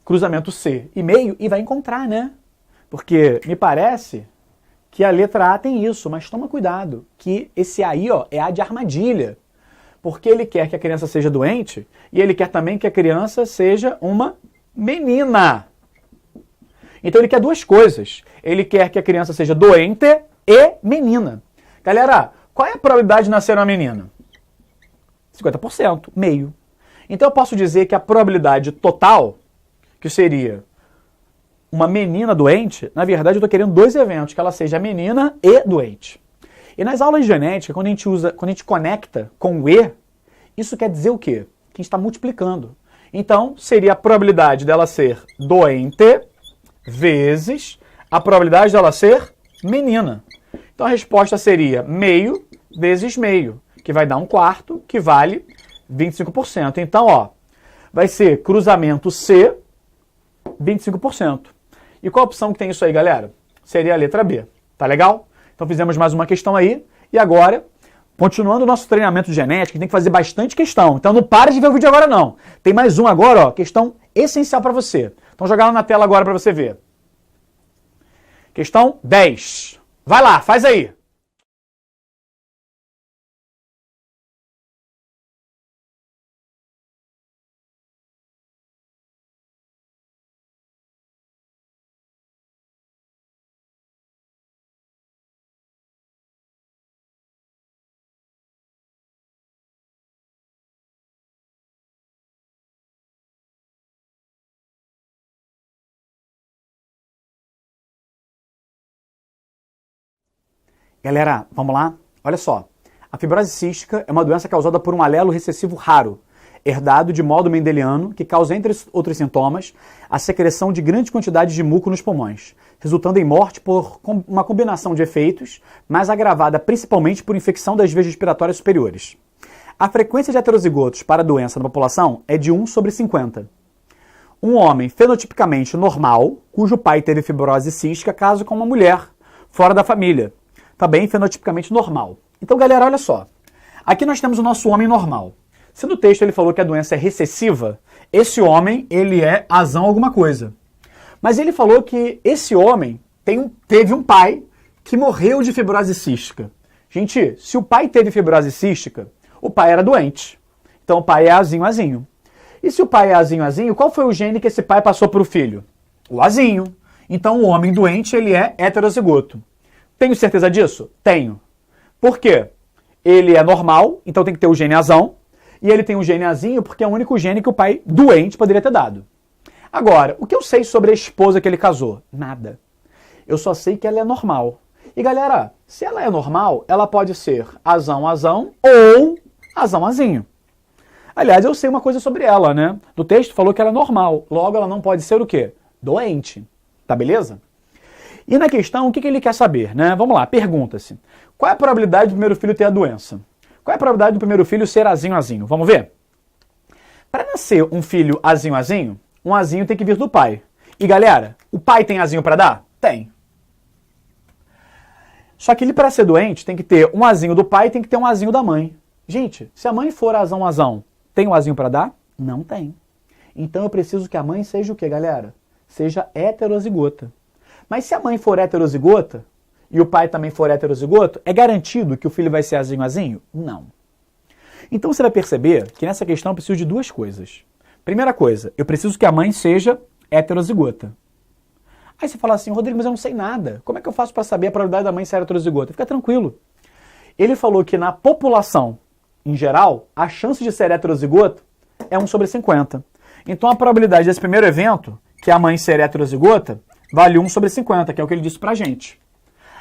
cruzamento C e meio e vai encontrar, né? Porque me parece que a letra A tem isso, mas toma cuidado, que esse aí ó, é A de armadilha. Porque ele quer que a criança seja doente e ele quer também que a criança seja uma menina. Então ele quer duas coisas. Ele quer que a criança seja doente e menina. Galera, qual é a probabilidade de nascer uma menina? 50%, meio. Então eu posso dizer que a probabilidade total, que seria uma menina doente, na verdade eu estou querendo dois eventos, que ela seja menina e doente. E nas aulas de genética, quando a gente conecta com o E, isso quer dizer o quê? Que a gente está multiplicando. Então, seria a probabilidade dela ser doente vezes a probabilidade dela ser menina. Então a resposta seria meio vezes meio, que vai dar 1/4, que vale 25%. Então, ó, vai ser cruzamento C, 25%. E qual a opção que tem isso aí, galera? Seria a letra B. Tá legal? Então fizemos mais uma questão aí. E agora, continuando o nosso treinamento de genética, tem que fazer bastante questão. Então não pare de ver o vídeo agora não. Tem mais um agora, ó, questão essencial para você. Então jogar lá na tela agora para você ver. Questão 10. Vai lá, faz aí. Galera, vamos lá? Olha só. A fibrose cística é uma doença causada por um alelo recessivo raro, herdado de modo mendeliano, que causa, entre outros sintomas, a secreção de grande quantidade de muco nos pulmões, resultando em morte por uma combinação de efeitos, mas agravada principalmente por infecção das vias respiratórias superiores. A frequência de heterozigotos para a doença na população é de 1/50. Um homem fenotipicamente normal, cujo pai teve fibrose cística, casa com uma mulher fora da família, também fenotipicamente normal. Então, galera, olha só. Aqui nós temos o nosso homem normal. Se no texto ele falou que a doença é recessiva, esse homem, ele é Azão alguma coisa. Mas ele falou que esse homem teve um pai que morreu de fibrose cística. Gente, se o pai teve fibrose cística, o pai era doente. Então o pai é Azinho, Azinho. E se o pai é Azinho, Azinho, qual foi o gene que esse pai passou para o filho? O Azinho. Então o homem doente, ele é heterozigoto. Tenho certeza disso? Tenho. Por quê? Ele é normal, então tem que ter o gene Azão, e ele tem o gene Azinho porque é o único gene que o pai doente poderia ter dado. Agora, o que eu sei sobre a esposa que ele casou? Nada. Eu só sei que ela é normal. E galera, se ela é normal, ela pode ser Azão, Azão ou Azão, Azinho. Aliás, eu sei uma coisa sobre ela, né? No texto falou que ela é normal, logo ela não pode ser o quê? Doente. Tá beleza? E na questão, o que ele quer saber, né? Vamos lá, pergunta-se. Qual é a probabilidade do primeiro filho ter a doença? Qual é a probabilidade do primeiro filho ser azinho? Vamos ver? Para nascer um filho azinho, um azinho tem que vir do pai. E galera, o pai tem azinho para dar? Tem. Só que ele, para ser doente, tem que ter um azinho do pai e tem que ter um azinho da mãe. Gente, se a mãe for azão, tem um azinho para dar? Não tem. Então eu preciso que a mãe seja o quê, galera? Seja heterozigota. Mas se a mãe for heterozigota e o pai também for heterozigoto, é garantido que o filho vai ser azinho? Não. Então você vai perceber que nessa questão eu preciso de duas coisas. Primeira coisa, eu preciso que a mãe seja heterozigota. Aí você fala assim, Rodrigo, mas eu não sei nada. Como é que eu faço para saber a probabilidade da mãe ser heterozigota? Fica tranquilo. Ele falou que na população, em geral, a chance de ser heterozigoto é 1/50. Então a probabilidade desse primeiro evento, que é a mãe ser heterozigota, vale 1/50, que é o que ele disse pra gente.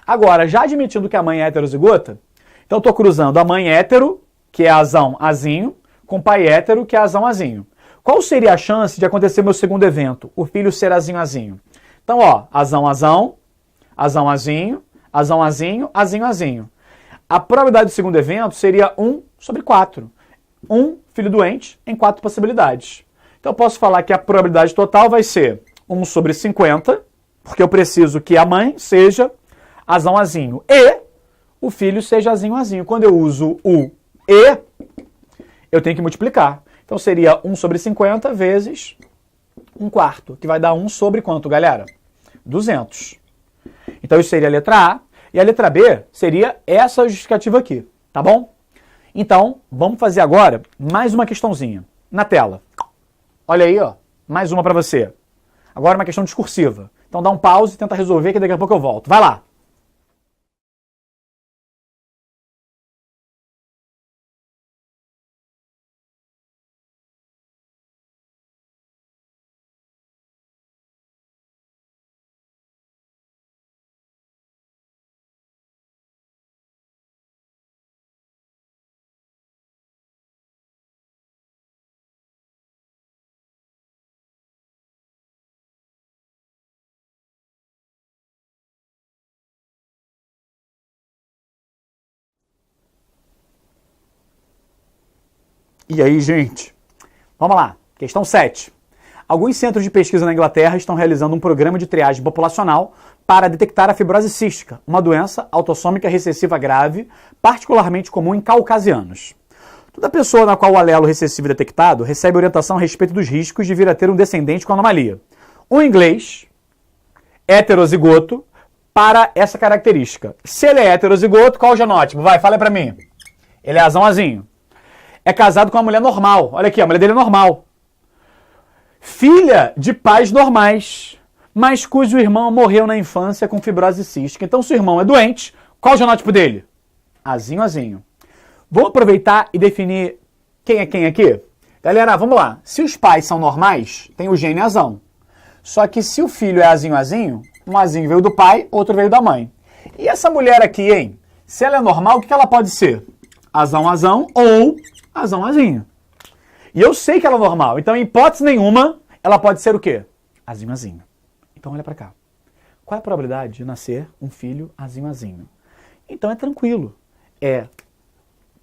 Agora, já admitindo que a mãe é heterozigota, então eu estou cruzando a mãe hétero, que é azinho, com o pai hétero, que é azinho. Qual seria a chance de acontecer meu segundo evento? O filho ser azinho. Então, ó, azinho, azinho. A probabilidade do segundo evento seria 1/4. Um filho doente em 4 possibilidades. Então eu posso falar que a probabilidade total vai ser 1/50, porque eu preciso que a mãe seja azinho e o filho seja azinho. Quando eu uso o e, eu tenho que multiplicar. Então seria 1/50 vezes 1/4, que vai dar 1 sobre quanto, galera? 200. Então isso seria a letra A. E a letra B seria essa justificativa aqui, tá bom? Então, vamos fazer agora mais uma questãozinha na tela. Olha aí, ó, mais uma para você. Agora uma questão discursiva. Então dá um pause e tenta resolver que daqui a pouco eu volto. Vai lá! E aí, gente? Vamos lá. Questão 7. Alguns centros de pesquisa na Inglaterra estão realizando um programa de triagem populacional para detectar a fibrose cística, uma doença autossômica recessiva grave, particularmente comum em caucasianos. Toda pessoa na qual o alelo recessivo é detectado recebe orientação a respeito dos riscos de vir a ter um descendente com anomalia. Um inglês heterozigoto para essa característica. Se ele é heterozigoto, qual o genótipo? Vai, fala pra mim. Ele é azinho. É casado com uma mulher normal. Olha aqui, a mulher dele é normal. Filha de pais normais, mas cujo irmão morreu na infância com fibrose cística. Então, se o irmão é doente, qual o genótipo dele? Azinho. Vou aproveitar e definir quem é quem aqui? Galera, vamos lá. Se os pais são normais, tem o gene azão. Só que se o filho é azinho, um azinho veio do pai, outro veio da mãe. E essa mulher aqui, hein? Se ela é normal, o que ela pode ser? Azão ou azinho. E eu sei que ela é normal. Então, em hipótese nenhuma, ela pode ser o quê? Azinho. Então, olha pra cá. Qual é a probabilidade de nascer um filho azinho? Então, é tranquilo. É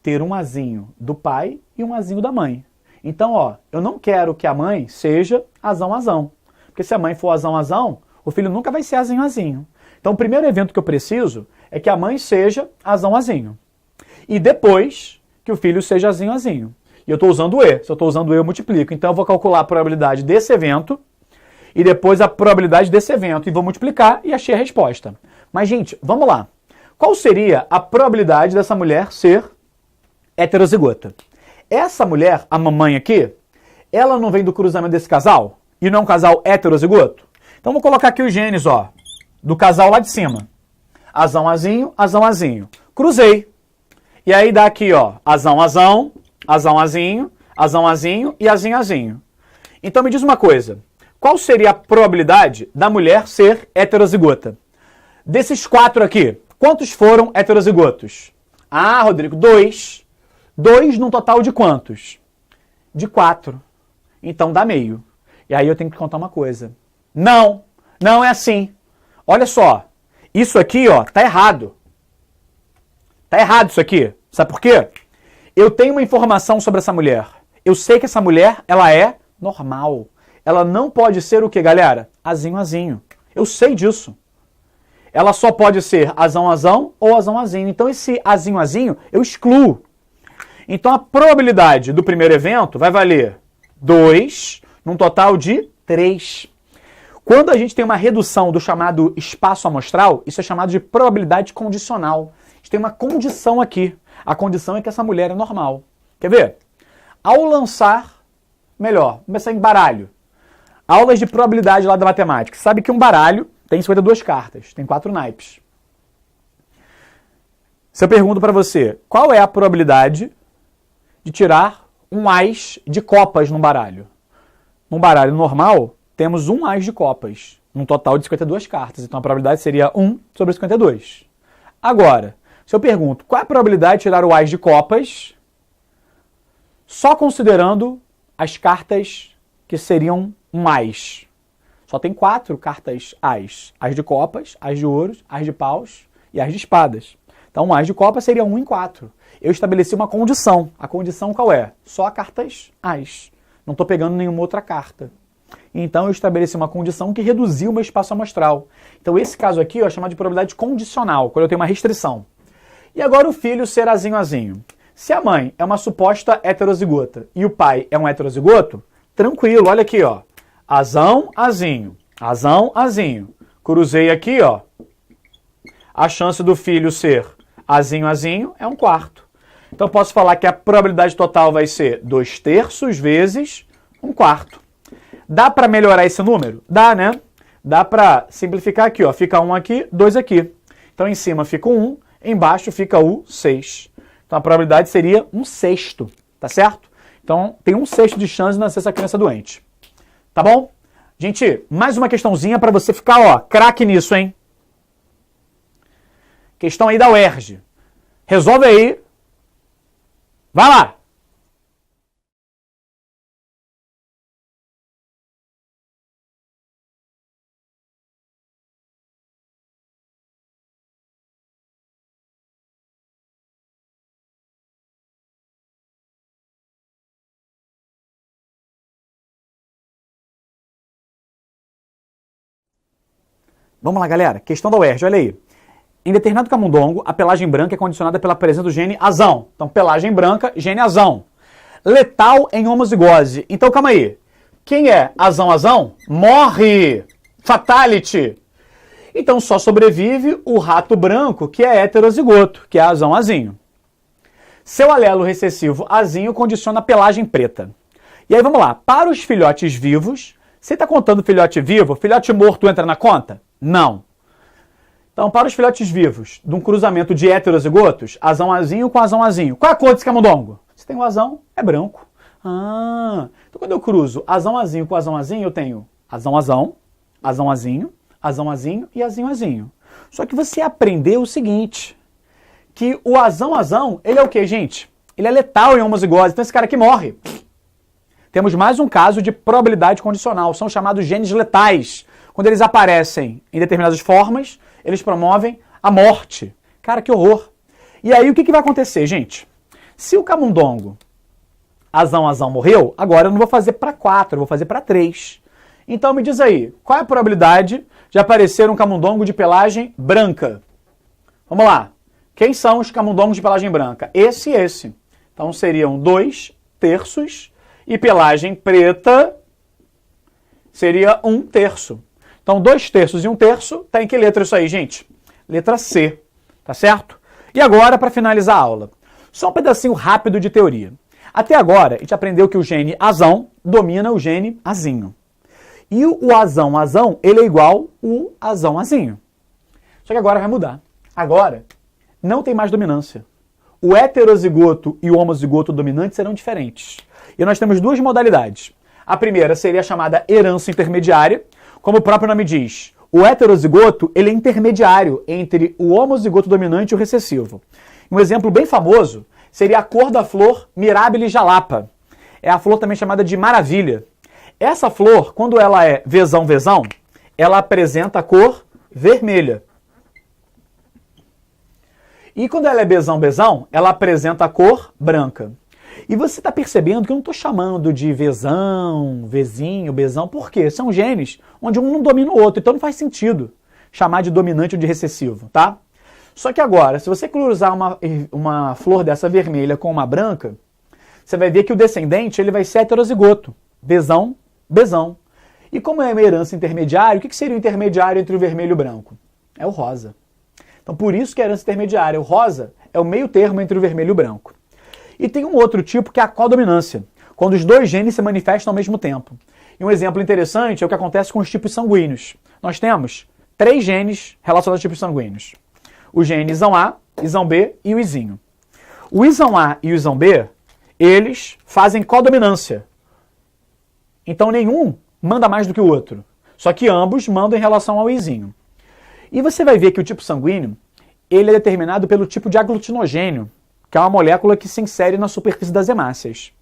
ter um azinho do pai e um azinho da mãe. Então, ó, eu não quero que a mãe seja azão. Porque se a mãe for azão, o filho nunca vai ser azinho. Então, o primeiro evento que eu preciso é que a mãe seja azinho. E depois que o filho seja azinho. E eu estou usando o E. Se eu estou usando o E, eu multiplico. Então eu vou calcular a probabilidade desse evento e depois a probabilidade desse evento. E vou multiplicar e achei a resposta. Mas, gente, vamos lá. Qual seria a probabilidade dessa mulher ser heterozigota? Essa mulher, a mamãe aqui, ela não vem do cruzamento desse casal? E não é um casal heterozigoto? Então vou colocar aqui os genes, ó, do casal lá de cima. Azinho. Cruzei. E aí dá aqui, ó, azinho e azinho. Então me diz uma coisa, qual seria a probabilidade da mulher ser heterozigota? Desses 4 aqui, quantos foram heterozigotos? Ah, Rodrigo, 2. 2 num total de quantos? de 4. Então dá meio. E aí eu tenho que contar uma coisa. Não é assim. Olha só, isso aqui, ó, tá errado. Tá errado isso aqui. Sabe por quê? Eu tenho uma informação sobre essa mulher. Eu sei que essa mulher, ela é normal. Ela não pode ser o quê, galera? Azinho, azinho. Eu sei disso. Ela só pode ser azão, azão ou azão, azinho. Então esse azinho, azinho, eu excluo. Então a probabilidade do primeiro evento vai valer 2, num total de 3. Quando a gente tem uma redução do chamado espaço amostral, isso é chamado de probabilidade condicional. A gente tem uma condição aqui. A condição é que essa mulher é normal. Quer ver? Ao lançar, melhor, começar em baralho. Aulas de probabilidade lá da matemática. Sabe que um baralho tem 52 cartas, tem 4 naipes. Se eu pergunto para você, qual é a probabilidade de tirar um ás de copas num baralho? Num baralho normal, temos um ás de copas, num total de 52 cartas. Então a probabilidade seria 1 sobre 52. Agora, se eu pergunto, qual é a probabilidade de tirar o ás de copas, só considerando as cartas que seriam um ás. Só tem 4 cartas ás. Ás de copas, ás de ouros, ás de paus e ás de espadas. Então, um ás de copas seria 1 em 4. Eu estabeleci uma condição. A condição qual é? Só cartas ás. Não estou pegando nenhuma outra carta. Então, eu estabeleci uma condição que reduziu o meu espaço amostral. Então, esse caso aqui é chamado de probabilidade condicional, quando eu tenho uma restrição. E agora o filho ser azinho, azinho. Se a mãe é uma suposta heterozigota e o pai é um heterozigoto, tranquilo, olha aqui, ó. Azão, azinho. Azão, azinho. Cruzei aqui, ó. A chance do filho ser azinho, azinho é 1/4. Então, posso falar que a probabilidade total vai ser 2/3 vezes 1/4. Dá para melhorar esse número? Dá, né? Dá para simplificar aqui, ó. Fica 1 aqui, 2 aqui. Então, em cima fica o 1, embaixo fica o 6. Então, a probabilidade seria 1/6, tá certo? Então, tem 1/6 de chance de nascer essa criança doente. Tá bom? Gente, mais uma questãozinha para você ficar, ó, craque nisso, hein? Questão aí da UERJ. Resolve aí. Vai lá! Vamos lá, galera. Questão da UERJ, olha aí. Em determinado camundongo, a pelagem branca é condicionada pela presença do gene azão. Então, pelagem branca, gene azão. Letal em homozigose. Então, calma aí. Quem é azão-azão? Morre! Fatality! Então, só sobrevive o rato branco, que é heterozigoto, que é azão-azinho. Seu alelo recessivo azinho condiciona a pelagem preta. E aí, vamos lá. Para os filhotes vivos, você está contando filhote vivo? Filhote morto entra na conta? Não. Então, para os filhotes vivos, de um cruzamento de heterozigotos, azão-azinho com azão-azinho. Qual é a cor desse camundongo? Se tem o azão, é branco. Ah, então quando eu cruzo azão-azinho com azão-azinho, eu tenho azão-azão, azão-azinho, azão-azinho e azinho-azinho. Só que você aprendeu o seguinte, que o azão-azão, ele é o quê, gente? Ele é letal em homozigose, então esse cara aqui morre. Temos mais um caso de probabilidade condicional, são chamados genes letais. Quando eles aparecem em determinadas formas, eles promovem a morte. Cara, que horror. E aí, o que vai acontecer, gente? Se o camundongo azão-azão morreu, agora eu não vou fazer para 4, eu vou fazer para 3. Então, me diz aí, qual é a probabilidade de aparecer um camundongo de pelagem branca? Vamos lá. Quem são os camundongos de pelagem branca? Esse e esse. Então, seriam 2/3 e pelagem preta seria 1/3. Então, 2/3 e 1/3, tá em que letra isso aí, gente? Letra C, tá certo? E agora, para finalizar a aula, só um pedacinho rápido de teoria. Até agora, a gente aprendeu que o gene azão domina o gene azinho. E o azão-azão, ele é igual o azão-azinho. Só que agora vai mudar. Agora, não tem mais dominância. O heterozigoto e o homozigoto dominante serão diferentes. E nós temos duas modalidades. A primeira seria a chamada herança intermediária. Como o próprio nome diz, o heterozigoto ele é intermediário entre o homozigoto dominante e o recessivo. Um exemplo bem famoso seria a cor da flor Mirabilis jalapa. é a flor também chamada de maravilha. Essa flor, quando ela é vezão, ela apresenta a cor vermelha. E quando ela é bezão, ela apresenta a cor branca. E você está percebendo que eu não estou chamando de vezão, vezinho, bezão, por quê? São genes onde um não domina o outro, então não faz sentido chamar de dominante ou de recessivo, tá? Só que agora, se você cruzar uma flor dessa vermelha com uma branca, você vai ver que o descendente ele vai ser heterozigoto, bezão. E como é uma herança intermediária, o que seria o intermediário entre o vermelho e o branco? É o rosa. Então por isso que é a herança intermediária. O rosa é o meio termo entre o vermelho e o branco. E tem um outro tipo que é a codominância, quando os dois genes se manifestam ao mesmo tempo. E um exemplo interessante é o que acontece com os tipos sanguíneos. Nós temos 3 genes relacionados a tipos sanguíneos. O gene isão A, isão B e o izinho. O isão A e o isão B, eles fazem codominância. Então nenhum manda mais do que o outro. Só que ambos mandam em relação ao izinho. E você vai ver que o tipo sanguíneo, ele é determinado pelo tipo de aglutinogênio, que é uma molécula que se insere na superfície das hemácias.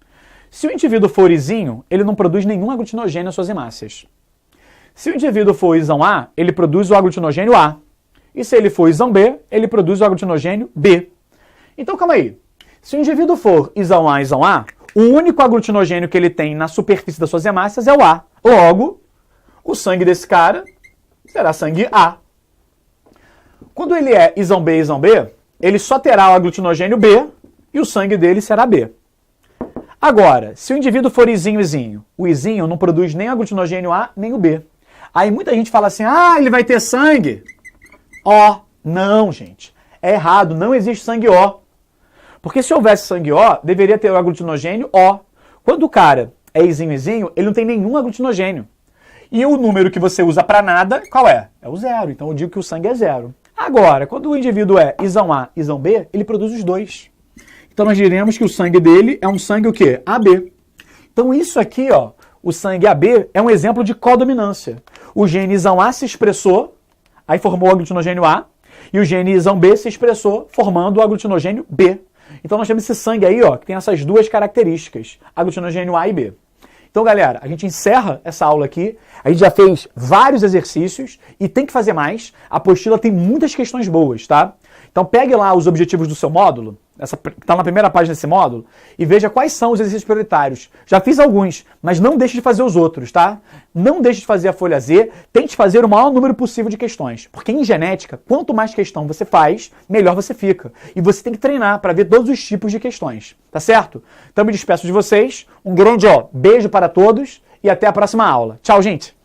Se o indivíduo for izinho, ele não produz nenhum aglutinogênio nas suas hemácias. Se o indivíduo for isão A, ele produz o aglutinogênio A. E se ele for isão B, ele produz o aglutinogênio B. Então, calma aí. Se o indivíduo for isão A, o único aglutinogênio que ele tem na superfície das suas hemácias é o A. Logo, o sangue desse cara será sangue A. Quando ele é isão B, ele só terá o aglutinogênio B e o sangue dele será B. Agora, se o indivíduo for izinho, o izinho não produz nem o aglutinogênio A nem o B. Aí muita gente fala assim, ele vai ter sangue O. Não, gente. É errado, não existe sangue O. Porque se houvesse sangue O, deveria ter o aglutinogênio O. Quando o cara é izinho, ele não tem nenhum aglutinogênio. E o número que você usa para nada, qual é? É o 0. Então eu digo que o sangue é 0. Agora, quando o indivíduo é isão A, isão B, ele produz os dois. Então nós diremos que o sangue dele é um sangue o quê? AB. Então isso aqui, o sangue AB é um exemplo de codominância. O gene isão A se expressou, aí formou o aglutinogênio A, e o gene isão B se expressou, formando o aglutinogênio B. Então nós temos esse sangue aí, que tem essas duas características, aglutinogênio A e B. Então, galera, a gente encerra essa aula aqui. A gente já fez vários exercícios e tem que fazer mais. A apostila tem muitas questões boas, tá? Então, pegue lá os objetivos do seu módulo, está na primeira página desse módulo, e veja quais são os exercícios prioritários. Já fiz alguns, mas não deixe de fazer os outros, tá? Não deixe de fazer a folha Z, tente fazer o maior número possível de questões. Porque em genética, quanto mais questão você faz, melhor você fica. E você tem que treinar para ver todos os tipos de questões, tá certo? Então, me despeço de vocês. Um grande beijo para todos e até a próxima aula. Tchau, gente!